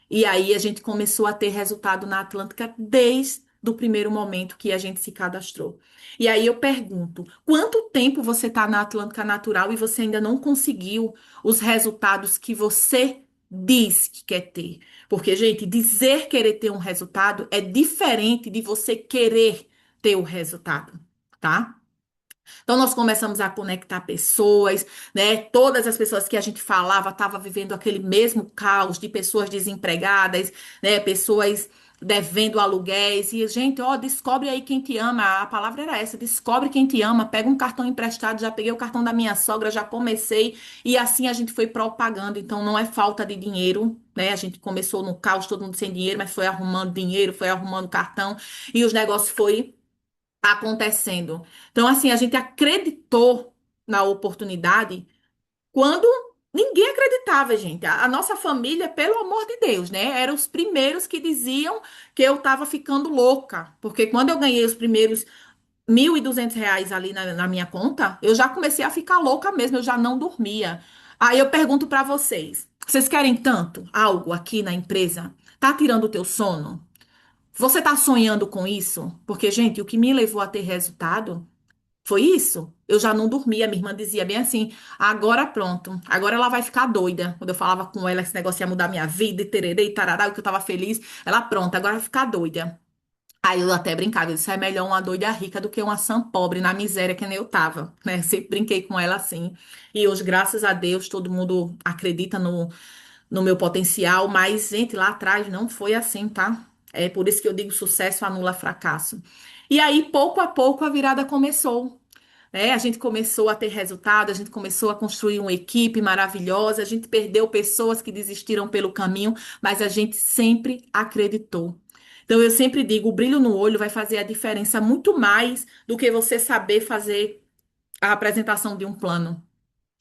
E aí a gente começou a ter resultado na Atlântica desde o primeiro momento que a gente se cadastrou. E aí eu pergunto, quanto tempo você está na Atlântica Natural e você ainda não conseguiu os resultados que você diz que quer ter? Porque, gente, dizer querer ter um resultado é diferente de você querer ter o resultado, tá? Então, nós começamos a conectar pessoas, né? Todas as pessoas que a gente falava estavam vivendo aquele mesmo caos de pessoas desempregadas, né? Pessoas devendo aluguéis. E, gente, ó, descobre aí quem te ama. A palavra era essa: descobre quem te ama. Pega um cartão emprestado. Já peguei o cartão da minha sogra, já comecei. E assim a gente foi propagando. Então, não é falta de dinheiro. Né? A gente começou no caos, todo mundo sem dinheiro, mas foi arrumando dinheiro, foi arrumando cartão e os negócios foi acontecendo. Então, assim, a gente acreditou na oportunidade quando ninguém acreditava, gente. A nossa família, pelo amor de Deus, né? Eram os primeiros que diziam que eu estava ficando louca. Porque quando eu ganhei os primeiros R$ 1.200 ali na minha conta, eu já comecei a ficar louca mesmo, eu já não dormia. Aí eu pergunto para vocês: vocês querem tanto algo aqui na empresa? Tá tirando o teu sono? Você tá sonhando com isso? Porque, gente, o que me levou a ter resultado foi isso. Eu já não dormia. Minha irmã dizia bem assim: agora pronto, agora ela vai ficar doida. Quando eu falava com ela, esse negócio ia mudar minha vida, e tererê, e tarará, que eu tava feliz. Ela, pronto, agora vai ficar doida. Aí eu até brincava, eu disse: é melhor uma doida rica do que uma sã pobre na miséria que nem eu tava, né? Sempre brinquei com ela assim. E hoje, graças a Deus, todo mundo acredita no meu potencial, mas, gente, lá atrás não foi assim, tá? É por isso que eu digo sucesso anula fracasso. E aí, pouco a pouco, a virada começou. Né? A gente começou a ter resultado, a gente começou a construir uma equipe maravilhosa, a gente perdeu pessoas que desistiram pelo caminho, mas a gente sempre acreditou. Então, eu sempre digo, o brilho no olho vai fazer a diferença muito mais do que você saber fazer a apresentação de um plano.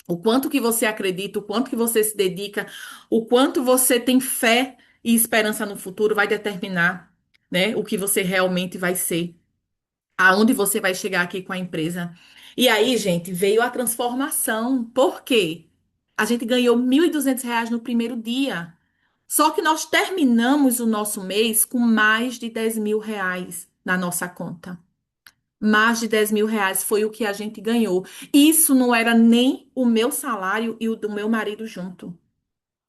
O quanto que você acredita, o quanto que você se dedica, o quanto você tem fé e esperança no futuro vai determinar, né, o que você realmente vai ser, aonde você vai chegar aqui com a empresa. E aí, gente, veio a transformação. Por quê? A gente ganhou R$ 1.200 no primeiro dia. Só que nós terminamos o nosso mês com mais de R$ 10.000 na nossa conta. Mais de R$ 10.000 foi o que a gente ganhou. Isso não era nem o meu salário e o do meu marido junto.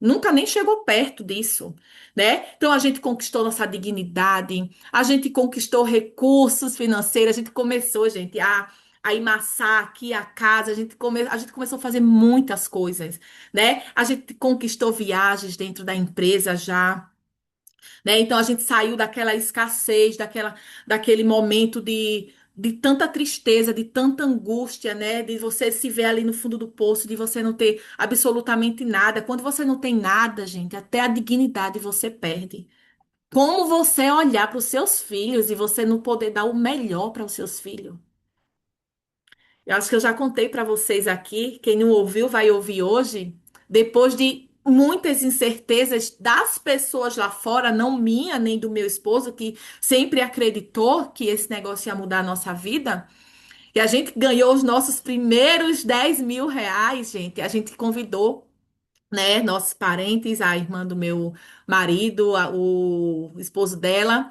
Nunca nem chegou perto disso, né? Então a gente conquistou nossa dignidade, a gente conquistou recursos financeiros, a gente começou, gente, a emassar aqui a casa, a gente começou a fazer muitas coisas, né? A gente conquistou viagens dentro da empresa já, né? Então a gente saiu daquela escassez, daquele momento de tanta tristeza, de tanta angústia, né? De você se ver ali no fundo do poço, de você não ter absolutamente nada. Quando você não tem nada, gente, até a dignidade você perde. Como você olhar para os seus filhos e você não poder dar o melhor para os seus filhos? Eu acho que eu já contei para vocês aqui, quem não ouviu vai ouvir hoje, depois de muitas incertezas das pessoas lá fora, não minha nem do meu esposo, que sempre acreditou que esse negócio ia mudar a nossa vida. E a gente ganhou os nossos primeiros 10.000 reais, gente. A gente convidou, né, nossos parentes, a irmã do meu marido, o esposo dela.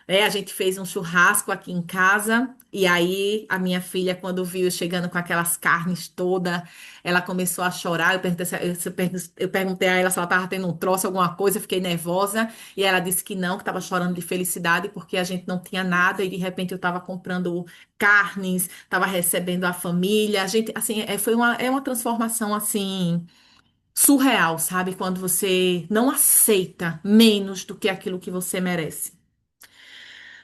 A gente fez um churrasco aqui em casa. E aí, a minha filha, quando viu eu chegando com aquelas carnes toda, ela começou a chorar. Eu perguntei a ela se ela estava tendo um troço, alguma coisa. Eu fiquei nervosa. E ela disse que não, que estava chorando de felicidade, porque a gente não tinha nada. E de repente eu estava comprando carnes, estava recebendo a família. A gente, assim, é uma transformação, assim, surreal, sabe? Quando você não aceita menos do que aquilo que você merece.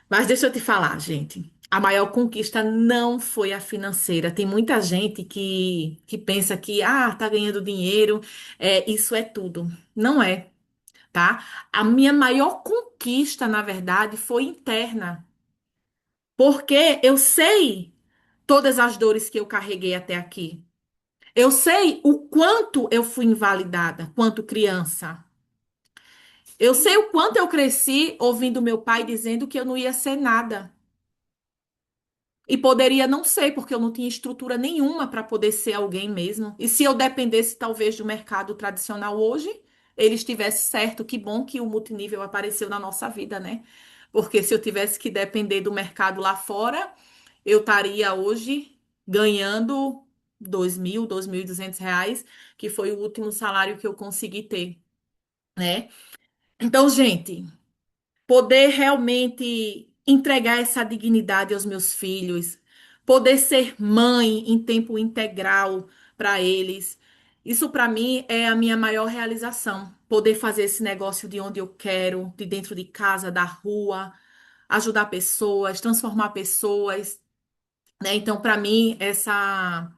Mas deixa eu te falar, gente. A maior conquista não foi a financeira. Tem muita gente que pensa que, tá ganhando dinheiro, isso é tudo. Não é, tá? A minha maior conquista, na verdade, foi interna. Porque eu sei todas as dores que eu carreguei até aqui. Eu sei o quanto eu fui invalidada quanto criança. Eu sei o quanto eu cresci ouvindo meu pai dizendo que eu não ia ser nada. E poderia não ser, porque eu não tinha estrutura nenhuma para poder ser alguém mesmo. E se eu dependesse, talvez, do mercado tradicional hoje, ele estivesse certo. Que bom que o multinível apareceu na nossa vida, né? Porque se eu tivesse que depender do mercado lá fora, eu estaria hoje ganhando 2.000, 2.200 reais, que foi o último salário que eu consegui ter, né? Então, gente, poder realmente entregar essa dignidade aos meus filhos, poder ser mãe em tempo integral para eles. Isso para mim é a minha maior realização. Poder fazer esse negócio de onde eu quero, de dentro de casa, da rua, ajudar pessoas, transformar pessoas, né? Então, para mim, essa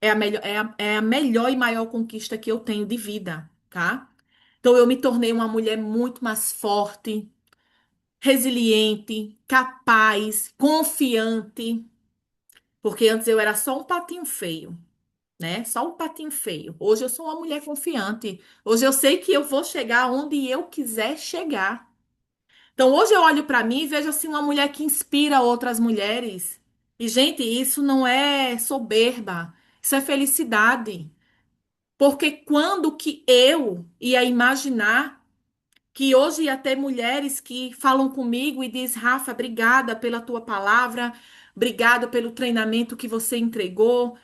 é a melhor e maior conquista que eu tenho de vida, tá? Então, eu me tornei uma mulher muito mais forte, resiliente, capaz, confiante, porque antes eu era só um patinho feio, né? Só um patinho feio. Hoje eu sou uma mulher confiante. Hoje eu sei que eu vou chegar onde eu quiser chegar. Então hoje eu olho para mim e vejo assim uma mulher que inspira outras mulheres. E gente, isso não é soberba, isso é felicidade. Porque quando que eu ia imaginar que hoje ia ter mulheres que falam comigo e diz, Rafa, obrigada pela tua palavra, obrigada pelo treinamento que você entregou,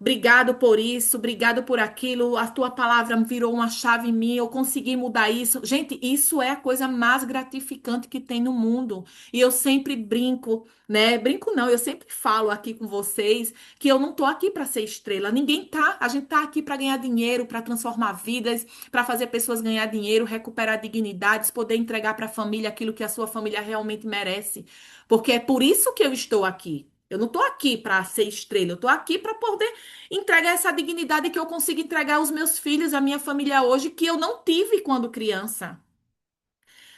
obrigado por isso, obrigado por aquilo, a tua palavra virou uma chave em mim, eu consegui mudar isso. Gente, isso é a coisa mais gratificante que tem no mundo. E eu sempre brinco, né? Brinco não, eu sempre falo aqui com vocês que eu não tô aqui para ser estrela. Ninguém tá. A gente tá aqui para ganhar dinheiro, para transformar vidas, para fazer pessoas ganhar dinheiro, recuperar dignidades, poder entregar para a família aquilo que a sua família realmente merece. Porque é por isso que eu estou aqui. Eu não estou aqui para ser estrela, eu estou aqui para poder entregar essa dignidade que eu consigo entregar aos meus filhos, à minha família hoje, que eu não tive quando criança,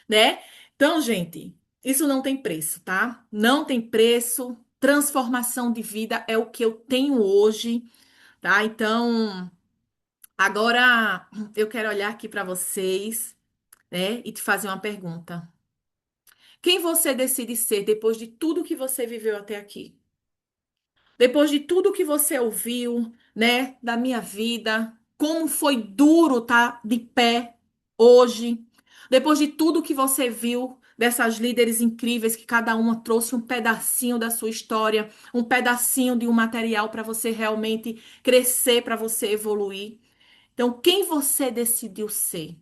né? Então, gente, isso não tem preço, tá? Não tem preço. Transformação de vida é o que eu tenho hoje, tá? Então, agora eu quero olhar aqui para vocês, né, e te fazer uma pergunta. Quem você decide ser depois de tudo que você viveu até aqui? Depois de tudo que você ouviu, né, da minha vida, como foi duro estar de pé hoje, depois de tudo que você viu dessas líderes incríveis que cada uma trouxe um pedacinho da sua história, um pedacinho de um material para você realmente crescer, para você evoluir. Então, quem você decidiu ser?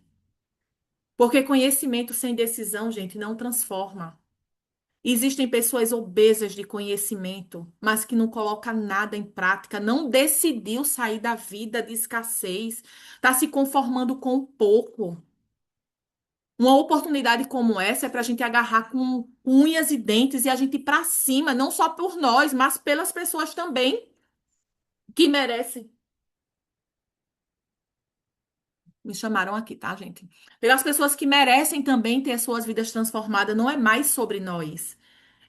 Porque conhecimento sem decisão, gente, não transforma. Existem pessoas obesas de conhecimento, mas que não coloca nada em prática, não decidiu sair da vida de escassez, está se conformando com pouco. Uma oportunidade como essa é para a gente agarrar com unhas e dentes e a gente ir para cima, não só por nós, mas pelas pessoas também que merecem. Me chamaram aqui, tá, gente? Pelas pessoas que merecem também ter suas vidas transformadas, não é mais sobre nós.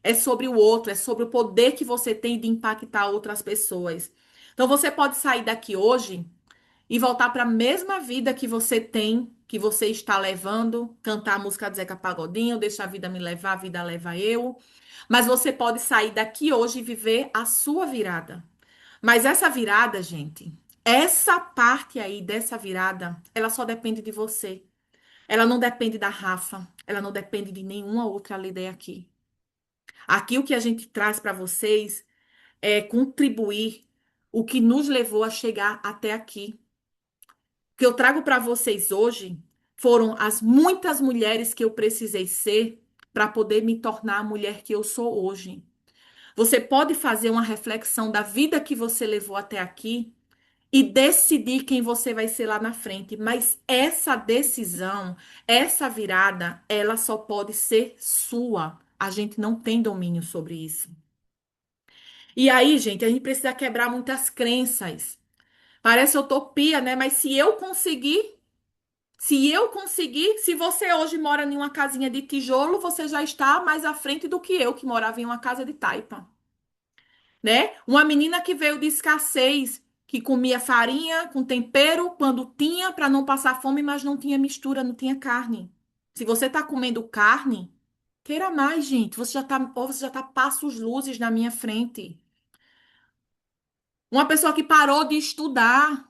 É sobre o outro, é sobre o poder que você tem de impactar outras pessoas. Então você pode sair daqui hoje e voltar para a mesma vida que você tem, que você está levando, cantar a música do Zeca Pagodinho, deixa a vida me levar, a vida leva eu. Mas você pode sair daqui hoje e viver a sua virada. Mas essa virada, gente, essa parte aí dessa virada, ela só depende de você. Ela não depende da Rafa, ela não depende de nenhuma outra líder aqui. Aqui o que a gente traz para vocês é contribuir o que nos levou a chegar até aqui. O que eu trago para vocês hoje foram as muitas mulheres que eu precisei ser para poder me tornar a mulher que eu sou hoje. Você pode fazer uma reflexão da vida que você levou até aqui e decidir quem você vai ser lá na frente, mas essa decisão, essa virada, ela só pode ser sua. A gente não tem domínio sobre isso. E aí, gente, a gente precisa quebrar muitas crenças. Parece utopia, né? Mas se você hoje mora em uma casinha de tijolo, você já está mais à frente do que eu, que morava em uma casa de taipa, né? Uma menina que veio de escassez, que comia farinha com tempero quando tinha, para não passar fome, mas não tinha mistura, não tinha carne. Se você está comendo carne, queira mais, gente. Ou você já tá passos luzes na minha frente. Uma pessoa que parou de estudar.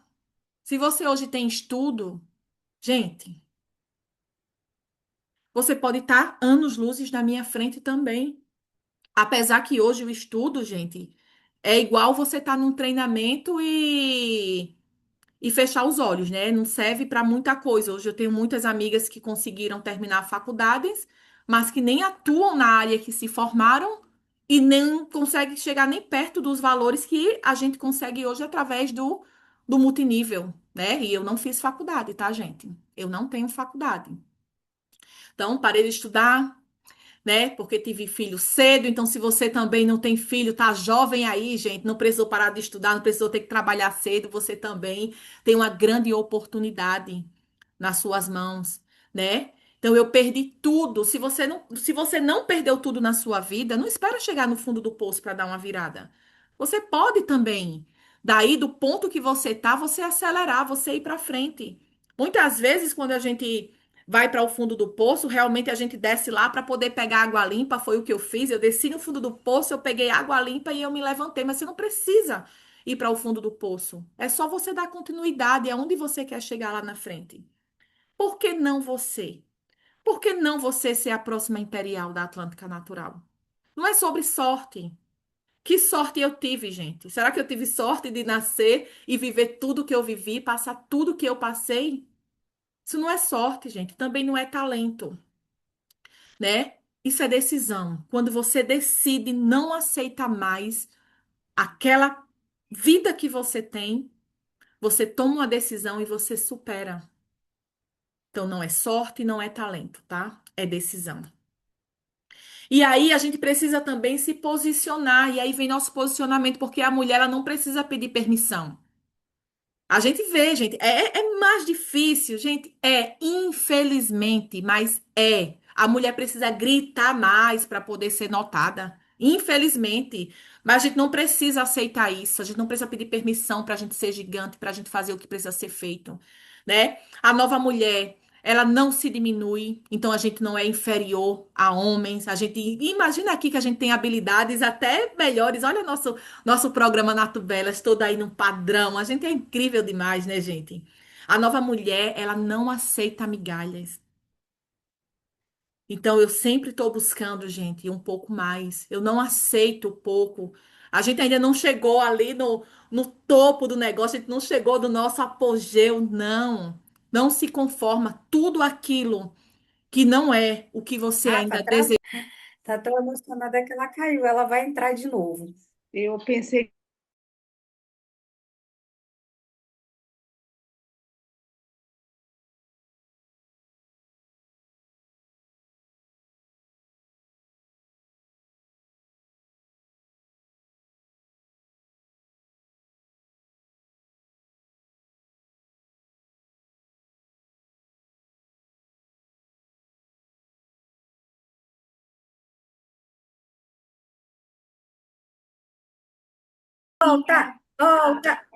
Se você hoje tem estudo, gente, você pode estar anos luzes na minha frente também. Apesar que hoje o estudo, gente, é igual você estar num treinamento e fechar os olhos, né? Não serve para muita coisa. Hoje eu tenho muitas amigas que conseguiram terminar faculdades, mas que nem atuam na área que se formaram e nem conseguem chegar nem perto dos valores que a gente consegue hoje através do multinível, né? E eu não fiz faculdade, tá, gente? Eu não tenho faculdade. Então, parei de estudar, né? Porque tive filho cedo, então se você também não tem filho, tá jovem aí, gente, não precisou parar de estudar, não precisou ter que trabalhar cedo, você também tem uma grande oportunidade nas suas mãos, né? Então eu perdi tudo. Se você não perdeu tudo na sua vida, não espera chegar no fundo do poço para dar uma virada. Você pode também, daí do ponto que você tá, você acelerar, você ir para frente. Muitas vezes quando a gente vai para o fundo do poço, realmente a gente desce lá para poder pegar água limpa, foi o que eu fiz. Eu desci no fundo do poço, eu peguei água limpa e eu me levantei, mas você não precisa ir para o fundo do poço. É só você dar continuidade aonde você quer chegar lá na frente. Por que não você? Por que não você ser a próxima imperial da Atlântica Natural? Não é sobre sorte. Que sorte eu tive, gente? Será que eu tive sorte de nascer e viver tudo que eu vivi, passar tudo que eu passei? Isso não é sorte, gente. Também não é talento, né? Isso é decisão. Quando você decide não aceitar mais aquela vida que você tem, você toma uma decisão e você supera. Então não é sorte, não é talento, tá? É decisão. E aí a gente precisa também se posicionar, e aí vem nosso posicionamento, porque a mulher ela não precisa pedir permissão. A gente vê, gente, é mais difícil, gente, infelizmente, mas é. A mulher precisa gritar mais para poder ser notada, infelizmente. Mas a gente não precisa aceitar isso, a gente não precisa pedir permissão para a gente ser gigante, para a gente fazer o que precisa ser feito, né? A nova mulher, ela não se diminui, então a gente não é inferior a homens. A gente imagina aqui que a gente tem habilidades até melhores. Olha nosso programa Nato Belas, todo aí num padrão. A gente é incrível demais, né, gente? A nova mulher, ela não aceita migalhas. Então, eu sempre estou buscando, gente, um pouco mais. Eu não aceito pouco. A gente ainda não chegou ali no topo do negócio, a gente não chegou do nosso apogeu, não. Não se conforma. Tudo aquilo que não é o que você Rafa, ainda deseja. tá tão emocionada que ela caiu. Ela vai entrar de novo. Eu pensei Volta, volta.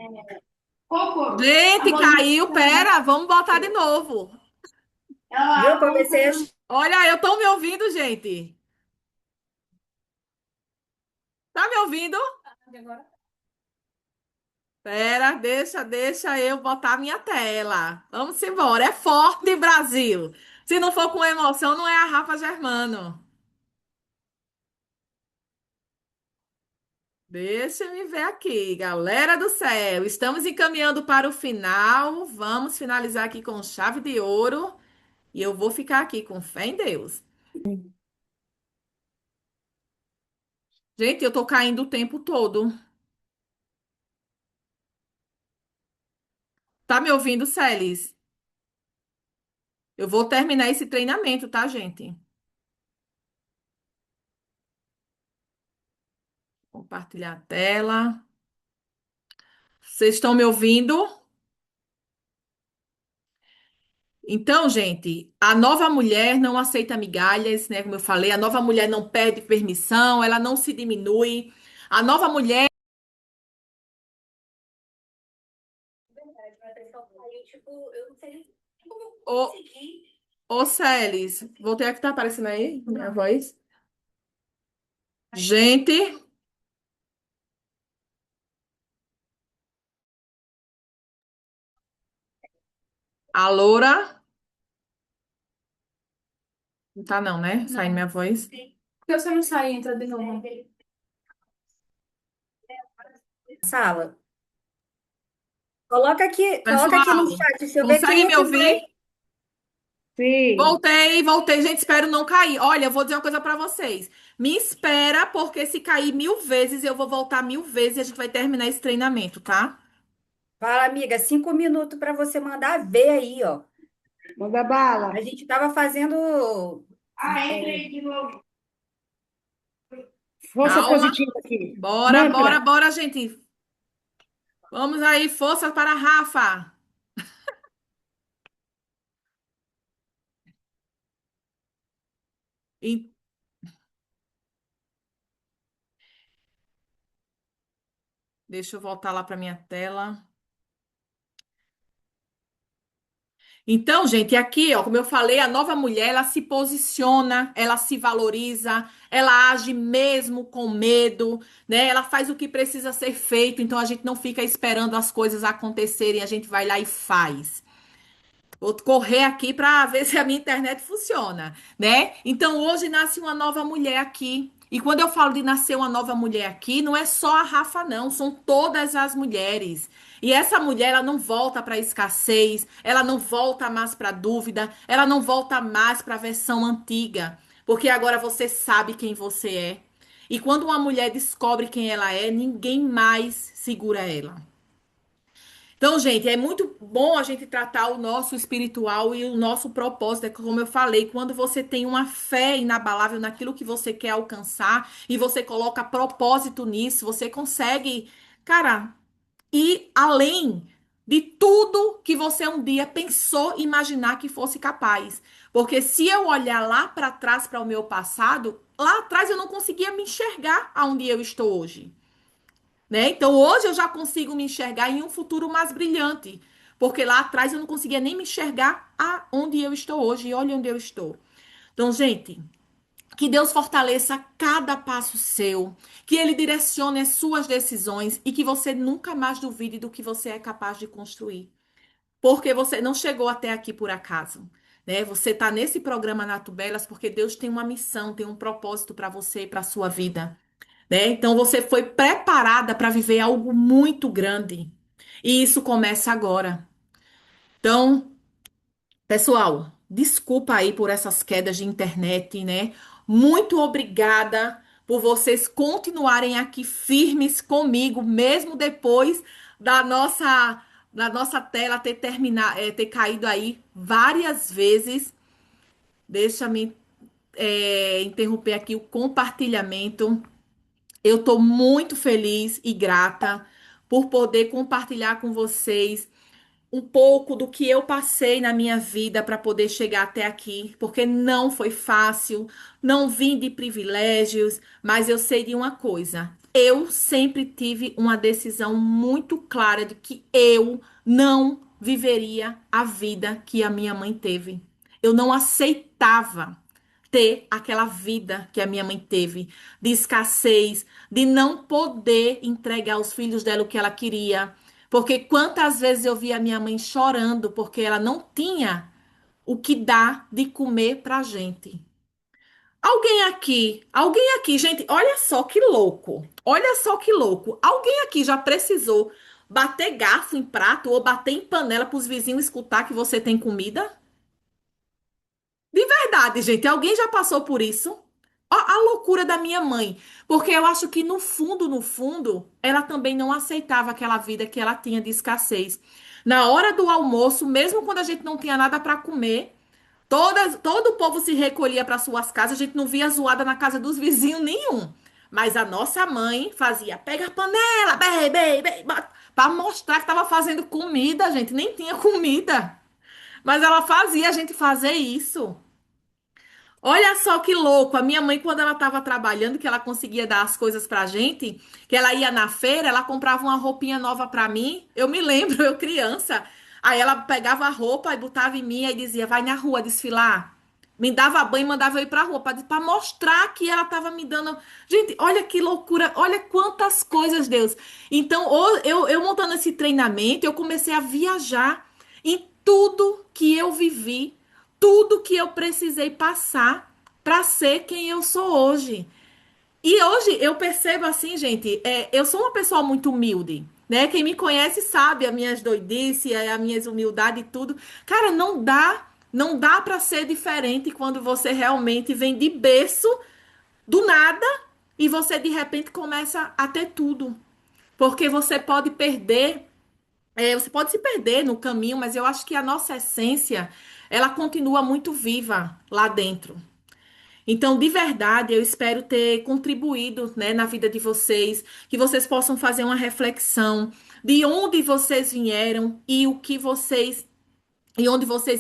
Gente, caiu, pera, vamos botar de novo. Viu? Comecei a... Olha, eu tô me ouvindo, gente. Tá me ouvindo? Pera, deixa eu botar a minha tela. Vamos embora. É forte, Brasil. Se não for com emoção, não é a Rafa Germano. Deixa eu me ver aqui, galera do céu. Estamos encaminhando para o final. Vamos finalizar aqui com chave de ouro. E eu vou ficar aqui com fé em Deus. Gente, eu tô caindo o tempo todo. Tá me ouvindo, Celis? Eu vou terminar esse treinamento, tá, gente? Compartilhar a tela. Vocês estão me ouvindo? Então, gente, a nova mulher não aceita migalhas, né? Como eu falei, a nova mulher não pede permissão, ela não se diminui. A nova mulher. Tipo, eu não sei nem como eu Ô, consegui. ô, Celis, voltei aqui, tá aparecendo aí minha voz? Gente, a loura. Não tá, não, né? Saindo minha voz. Por que você não sai e entra de novo? Sala. Coloca aqui no Pessoal, chat, deixa eu ver consegue quem é me que ouvir? vai. Sim. Voltei, gente, espero não cair. Olha, eu vou dizer uma coisa pra vocês. Me espera, porque se cair 1000 vezes, eu vou voltar 1000 vezes e a gente vai terminar esse treinamento, tá? Fala, amiga, 5 minutos para você mandar ver aí, ó. Manda bala. A gente tava fazendo. É, Entrei de novo. Força Calma. positiva aqui. Bora, Mantra. bora, gente. Vamos aí, força para a Rafa. E- Deixa eu voltar lá para minha tela. Então, gente, aqui, ó, como eu falei, a nova mulher, ela se posiciona, ela se valoriza, ela age mesmo com medo, né? Ela faz o que precisa ser feito, então a gente não fica esperando as coisas acontecerem, a gente vai lá e faz. Vou correr aqui para ver se a minha internet funciona, né? Então hoje nasce uma nova mulher aqui. E quando eu falo de nascer uma nova mulher aqui, não é só a Rafa, não, são todas as mulheres. E essa mulher, ela não volta para a escassez, ela não volta mais para a dúvida, ela não volta mais para a versão antiga, porque agora você sabe quem você é. E quando uma mulher descobre quem ela é, ninguém mais segura ela. Então, gente, é muito bom a gente tratar o nosso espiritual e o nosso propósito. É como eu falei, quando você tem uma fé inabalável naquilo que você quer alcançar e você coloca propósito nisso, você consegue, cara, ir além de tudo que você um dia pensou imaginar que fosse capaz. Porque se eu olhar lá para trás, para o meu passado, lá atrás eu não conseguia me enxergar aonde eu estou hoje, né? Então hoje eu já consigo me enxergar em um futuro mais brilhante, porque lá atrás eu não conseguia nem me enxergar aonde eu estou hoje e olha onde eu estou. Então, gente, que Deus fortaleça cada passo seu, que Ele direcione as suas decisões e que você nunca mais duvide do que você é capaz de construir, porque você não chegou até aqui por acaso. Né? Você está nesse programa Nato Belas porque Deus tem uma missão, tem um propósito para você e para a sua vida, né? Então você foi preparada para viver algo muito grande. E isso começa agora. Então, pessoal, desculpa aí por essas quedas de internet, né? Muito obrigada por vocês continuarem aqui firmes comigo, mesmo depois da nossa tela ter caído aí várias vezes. Deixa-me interromper aqui o compartilhamento. Eu estou muito feliz e grata por poder compartilhar com vocês um pouco do que eu passei na minha vida para poder chegar até aqui, porque não foi fácil, não vim de privilégios, mas eu sei de uma coisa. Eu sempre tive uma decisão muito clara de que eu não viveria a vida que a minha mãe teve. Eu não aceitava ter aquela vida que a minha mãe teve, de escassez, de não poder entregar aos filhos dela o que ela queria. Porque quantas vezes eu vi a minha mãe chorando porque ela não tinha o que dar de comer pra gente. Alguém aqui, gente, olha só que louco. Olha só que louco. Alguém aqui já precisou bater garfo em prato ou bater em panela para os vizinhos escutar que você tem comida? De verdade, gente, alguém já passou por isso? Ó, a loucura da minha mãe, porque eu acho que no fundo, no fundo, ela também não aceitava aquela vida que ela tinha de escassez. Na hora do almoço, mesmo quando a gente não tinha nada para comer, todo o povo se recolhia para suas casas, a gente não via zoada na casa dos vizinhos nenhum. Mas a nossa mãe fazia, pega a panela, para mostrar que estava fazendo comida, gente, nem tinha comida. Mas ela fazia a gente fazer isso. Olha só que louco, a minha mãe, quando ela estava trabalhando, que ela conseguia dar as coisas pra gente, que ela ia na feira, ela comprava uma roupinha nova pra mim. Eu me lembro, eu criança. Aí ela pegava a roupa e botava em mim e dizia: vai na rua desfilar. Me dava banho e mandava eu ir pra rua pra mostrar que ela tava me dando. Gente, olha que loucura, olha quantas coisas, Deus. Então, eu montando esse treinamento, eu comecei a viajar em tudo que eu vivi, tudo que eu precisei passar para ser quem eu sou hoje. E hoje eu percebo assim, gente, eu sou uma pessoa muito humilde, né? Quem me conhece sabe as minhas doidices, as minhas humildades e tudo. Cara, não dá para ser diferente quando você realmente vem de berço do nada e você de repente começa a ter tudo. Porque você pode se perder no caminho, mas eu acho que a nossa essência, ela continua muito viva lá dentro. Então, de verdade, eu espero ter contribuído, né, na vida de vocês, que vocês possam fazer uma reflexão de onde vocês vieram e onde vocês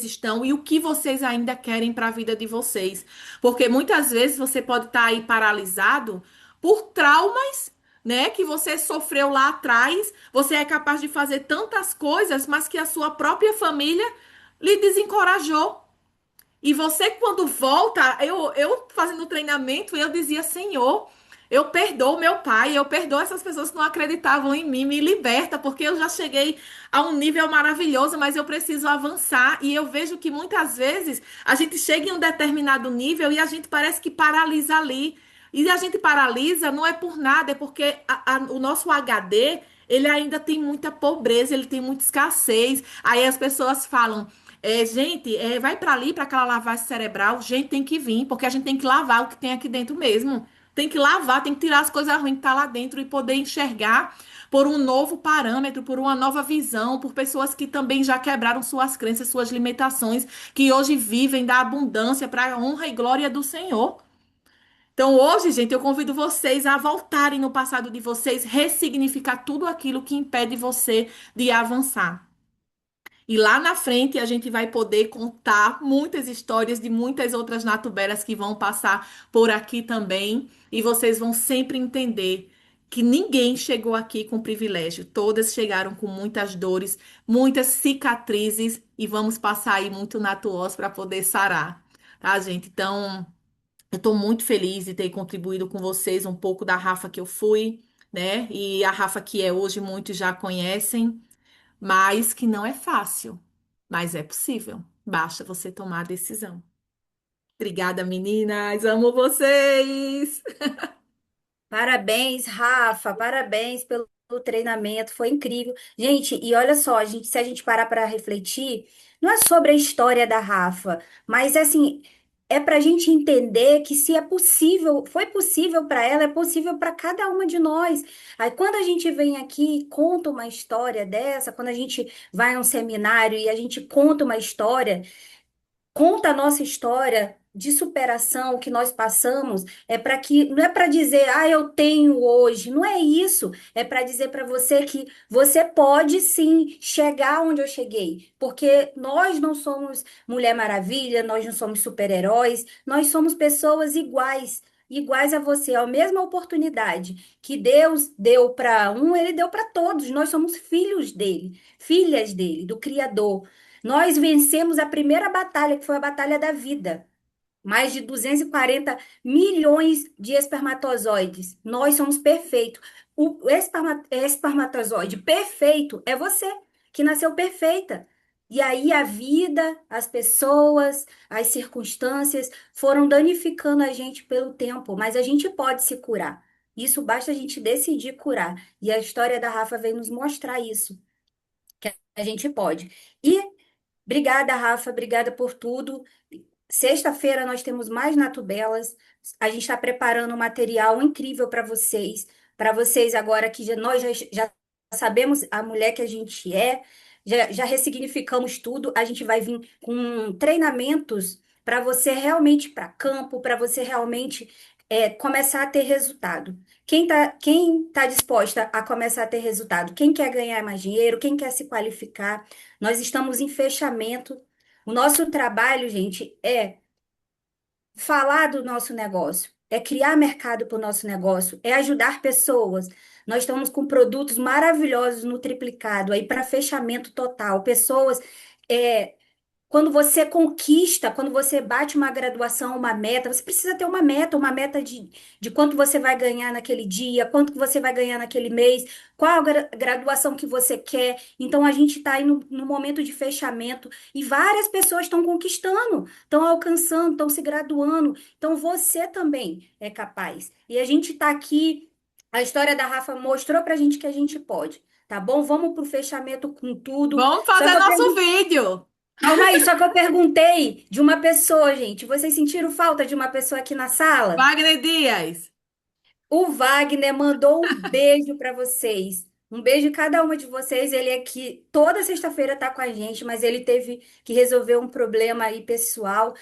estão e o que vocês ainda querem para a vida de vocês. Porque muitas vezes você pode estar aí paralisado por traumas, né, que você sofreu lá atrás. Você é capaz de fazer tantas coisas, mas que a sua própria família lhe desencorajou. E você, quando volta, eu fazendo treinamento, eu dizia: Senhor, eu perdoo meu pai, eu perdoo essas pessoas que não acreditavam em mim, me liberta, porque eu já cheguei a um nível maravilhoso, mas eu preciso avançar. E eu vejo que muitas vezes a gente chega em um determinado nível e a gente parece que paralisa ali. E a gente paralisa não é por nada, é porque o nosso HD, ele ainda tem muita pobreza, ele tem muita escassez. Aí as pessoas falam. Gente, vai para ali, para aquela lavagem cerebral, gente tem que vir, porque a gente tem que lavar o que tem aqui dentro mesmo. Tem que lavar, tem que tirar as coisas ruins que tá lá dentro e poder enxergar por um novo parâmetro, por uma nova visão, por pessoas que também já quebraram suas crenças, suas limitações, que hoje vivem da abundância para a honra e glória do Senhor. Então, hoje, gente, eu convido vocês a voltarem no passado de vocês, ressignificar tudo aquilo que impede você de avançar. E lá na frente a gente vai poder contar muitas histórias de muitas outras natuberas que vão passar por aqui também. E vocês vão sempre entender que ninguém chegou aqui com privilégio. Todas chegaram com muitas dores, muitas cicatrizes e vamos passar aí muito natuós para poder sarar. Tá, gente? Então, eu estou muito feliz de ter contribuído com vocês um pouco da Rafa que eu fui, né? E a Rafa que é hoje, muitos já conhecem. Mas que não é fácil, mas é possível. Basta você tomar a decisão. Obrigada, meninas. Amo vocês. Parabéns, Rafa, parabéns pelo treinamento, foi incrível. Gente, e olha só, se a gente parar para refletir, não é sobre a história da Rafa, mas assim, é para a gente entender que se é possível, foi possível para ela, é possível para cada uma de nós. Aí quando a gente vem aqui e conta uma história dessa, quando a gente vai a um seminário e a gente conta uma história. conta a nossa história de superação que nós passamos, é para que não é para dizer, ah, eu tenho hoje, não é isso, é para dizer para você que você pode sim chegar onde eu cheguei, porque nós não somos Mulher Maravilha, nós não somos super-heróis, nós somos pessoas iguais. Iguais a você, a mesma oportunidade que Deus deu para um, ele deu para todos. Nós somos filhos dele, filhas dele, do Criador. Nós vencemos a primeira batalha, que foi a batalha da vida. Mais de 240 milhões de espermatozoides. Nós somos perfeitos. O espermatozoide perfeito é você, que nasceu perfeita. E aí a vida, as pessoas, as circunstâncias foram danificando a gente pelo tempo, mas a gente pode se curar. Isso basta a gente decidir curar. E a história da Rafa vem nos mostrar isso, que a gente pode. E obrigada, Rafa, obrigada por tudo. Sexta-feira nós temos mais Natubelas. A gente está preparando um material incrível para vocês agora que já sabemos a mulher que a gente é, já ressignificamos tudo. A gente vai vir com treinamentos para você realmente ir para campo, para você realmente começar a ter resultado. Quem tá disposta a começar a ter resultado? Quem quer ganhar mais dinheiro? Quem quer se qualificar? Nós estamos em fechamento. O nosso trabalho, gente, é falar do nosso negócio, é criar mercado para o nosso negócio, é ajudar pessoas. Nós estamos com produtos maravilhosos no triplicado aí para fechamento total. Pessoas é, quando você conquista, quando você bate uma graduação, uma meta, você precisa ter uma meta de quanto você vai ganhar naquele dia, quanto que você vai ganhar naquele mês, qual a graduação que você quer. Então, a gente está aí no momento de fechamento e várias pessoas estão conquistando, estão alcançando, estão se graduando. Então, você também é capaz. E a gente está aqui, a história da Rafa mostrou para a gente que a gente pode. Tá bom? Vamos para o fechamento com tudo. Vamos Só fazer que eu nosso vídeo. Calma aí, só que eu perguntei de uma pessoa, gente. Vocês sentiram falta de uma pessoa aqui na sala? Wagner Dias. O Wagner mandou um beijo para vocês. Um beijo em cada uma de vocês. Ele aqui toda sexta-feira tá com a gente, mas ele teve que resolver um problema aí pessoal.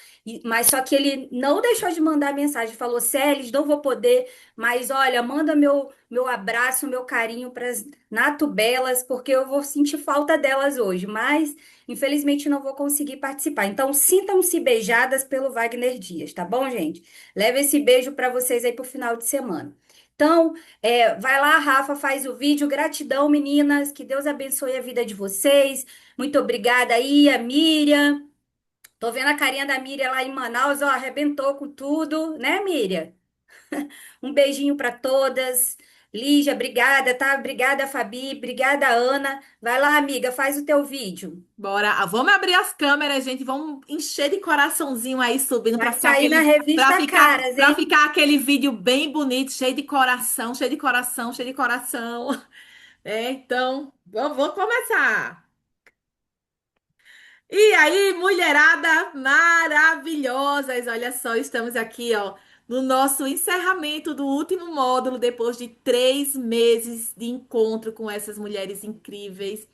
Mas só que ele não deixou de mandar mensagem. Falou: Celes, não vou poder, mas olha, manda meu abraço, meu carinho para as Natubelas, porque eu vou sentir falta delas hoje. Mas infelizmente não vou conseguir participar. Então sintam-se beijadas pelo Wagner Dias, tá bom, gente? Leva esse beijo para vocês aí pro final de semana. Então, vai lá, Rafa, faz o vídeo. Gratidão, meninas. Que Deus abençoe a vida de vocês. Muito obrigada aí, a Miriam. Tô vendo a carinha da Miriam lá em Manaus, ó, arrebentou com tudo, né, Miriam? Um beijinho para todas. Lígia, obrigada, tá? Obrigada, Fabi. Obrigada, Ana. Vai lá, amiga, faz o teu vídeo. Bora, vamos abrir as câmeras, gente. Vamos encher de coraçãozinho aí subindo Vai sair na revista Caras, para hein? ficar aquele vídeo bem bonito, cheio de coração, cheio de coração, cheio de coração. Então, vamos começar. E aí, mulherada maravilhosas, olha só, estamos aqui, ó, no nosso encerramento do último módulo, depois de 3 meses de encontro com essas mulheres incríveis.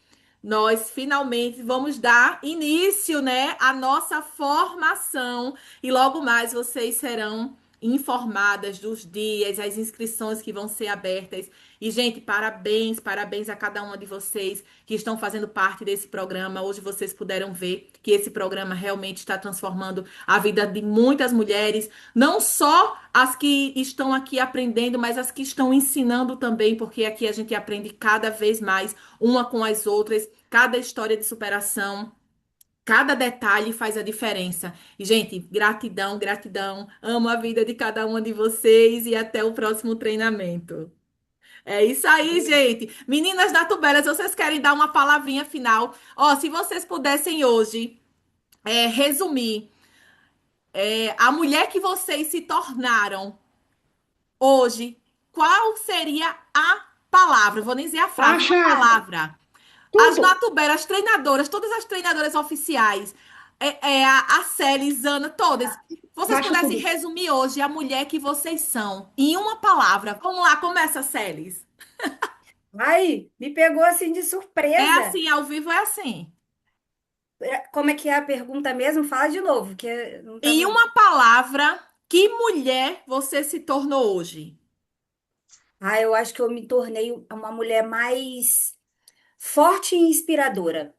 Nós finalmente vamos dar início, né, à nossa formação e logo mais vocês serão informadas dos dias, as inscrições que vão ser abertas. E, gente, parabéns, parabéns a cada uma de vocês que estão fazendo parte desse programa. Hoje vocês puderam ver que esse programa realmente está transformando a vida de muitas mulheres, não só as que estão aqui aprendendo, mas as que estão ensinando também, porque aqui a gente aprende cada vez mais uma com as outras, cada história de superação. Cada detalhe faz a diferença. E, gente, gratidão, gratidão. Amo a vida de cada uma de vocês e até o próximo treinamento. É isso aí, gente. Meninas da Tubelas, vocês querem dar uma palavrinha final? Ó, se vocês pudessem hoje resumir a mulher que vocês se tornaram hoje, qual seria a palavra? Vou nem dizer a Tá, frase, uma chata. palavra. As Tudo. Natubelas, as treinadoras, todas as treinadoras oficiais, a Célia, Ana, todas. Vocês Baixa pudessem tudo. resumir hoje a mulher que vocês são em uma palavra. Vamos lá, começa, Célis. Ai, me pegou assim de É surpresa. assim, ao vivo é assim. Como é que é a pergunta mesmo? Fala de novo, que eu não Em tava. uma palavra, que mulher você se tornou hoje? Ah, eu acho que eu me tornei uma mulher mais forte e inspiradora.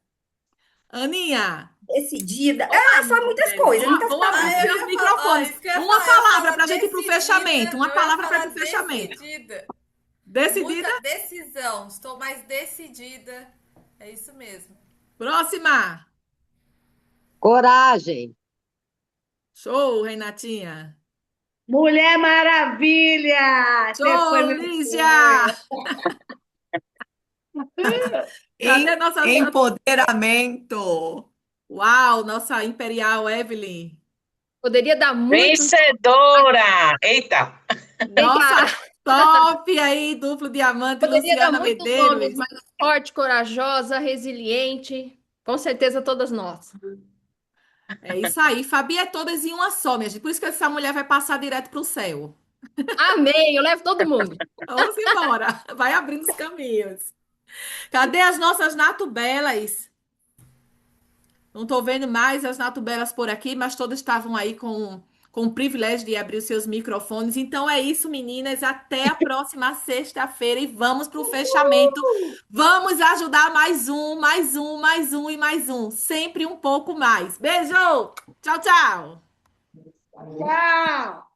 Aninha, Decidida. ô Ah, são muitas Marcelo, coisas, muitas vamos abrir Ah, palavras. eu seus ia falar, microfones. isso que eu ia Uma falar, eu ia palavra falar para a gente ir para o fechamento. decidida, Uma eu ia palavra para ir falar para o fechamento. decidida. Decidida? Muita decisão, estou mais decidida. É isso mesmo. Próxima. Coragem. Show, Renatinha. Mulher Maravilha! Você foi Show, meu Lígia. sonho. Cadê nossa... Empoderamento. Uau, nossa Imperial Evelyn. Poderia dar muito. Vencedora! Eita! Nossa top aí, duplo diamante, Poderia dar Luciana muitos nomes, Medeiros. mas forte, corajosa, resiliente, com certeza todas nós. É isso aí. Fabi é todas em uma só, minha gente. Por isso que essa mulher vai passar direto para o céu. Amém, eu levo todo mundo. Vamos embora. Vai abrindo os caminhos. Cadê as nossas natubelas? Não estou vendo mais as natubelas por aqui, mas todas estavam aí com o privilégio de abrir os seus microfones. Então é isso, meninas. Até a próxima sexta-feira e vamos para o fechamento. Vamos ajudar mais um, mais um, mais um e mais um. Sempre um pouco mais. Beijo! Tchau, tchau! Tchau!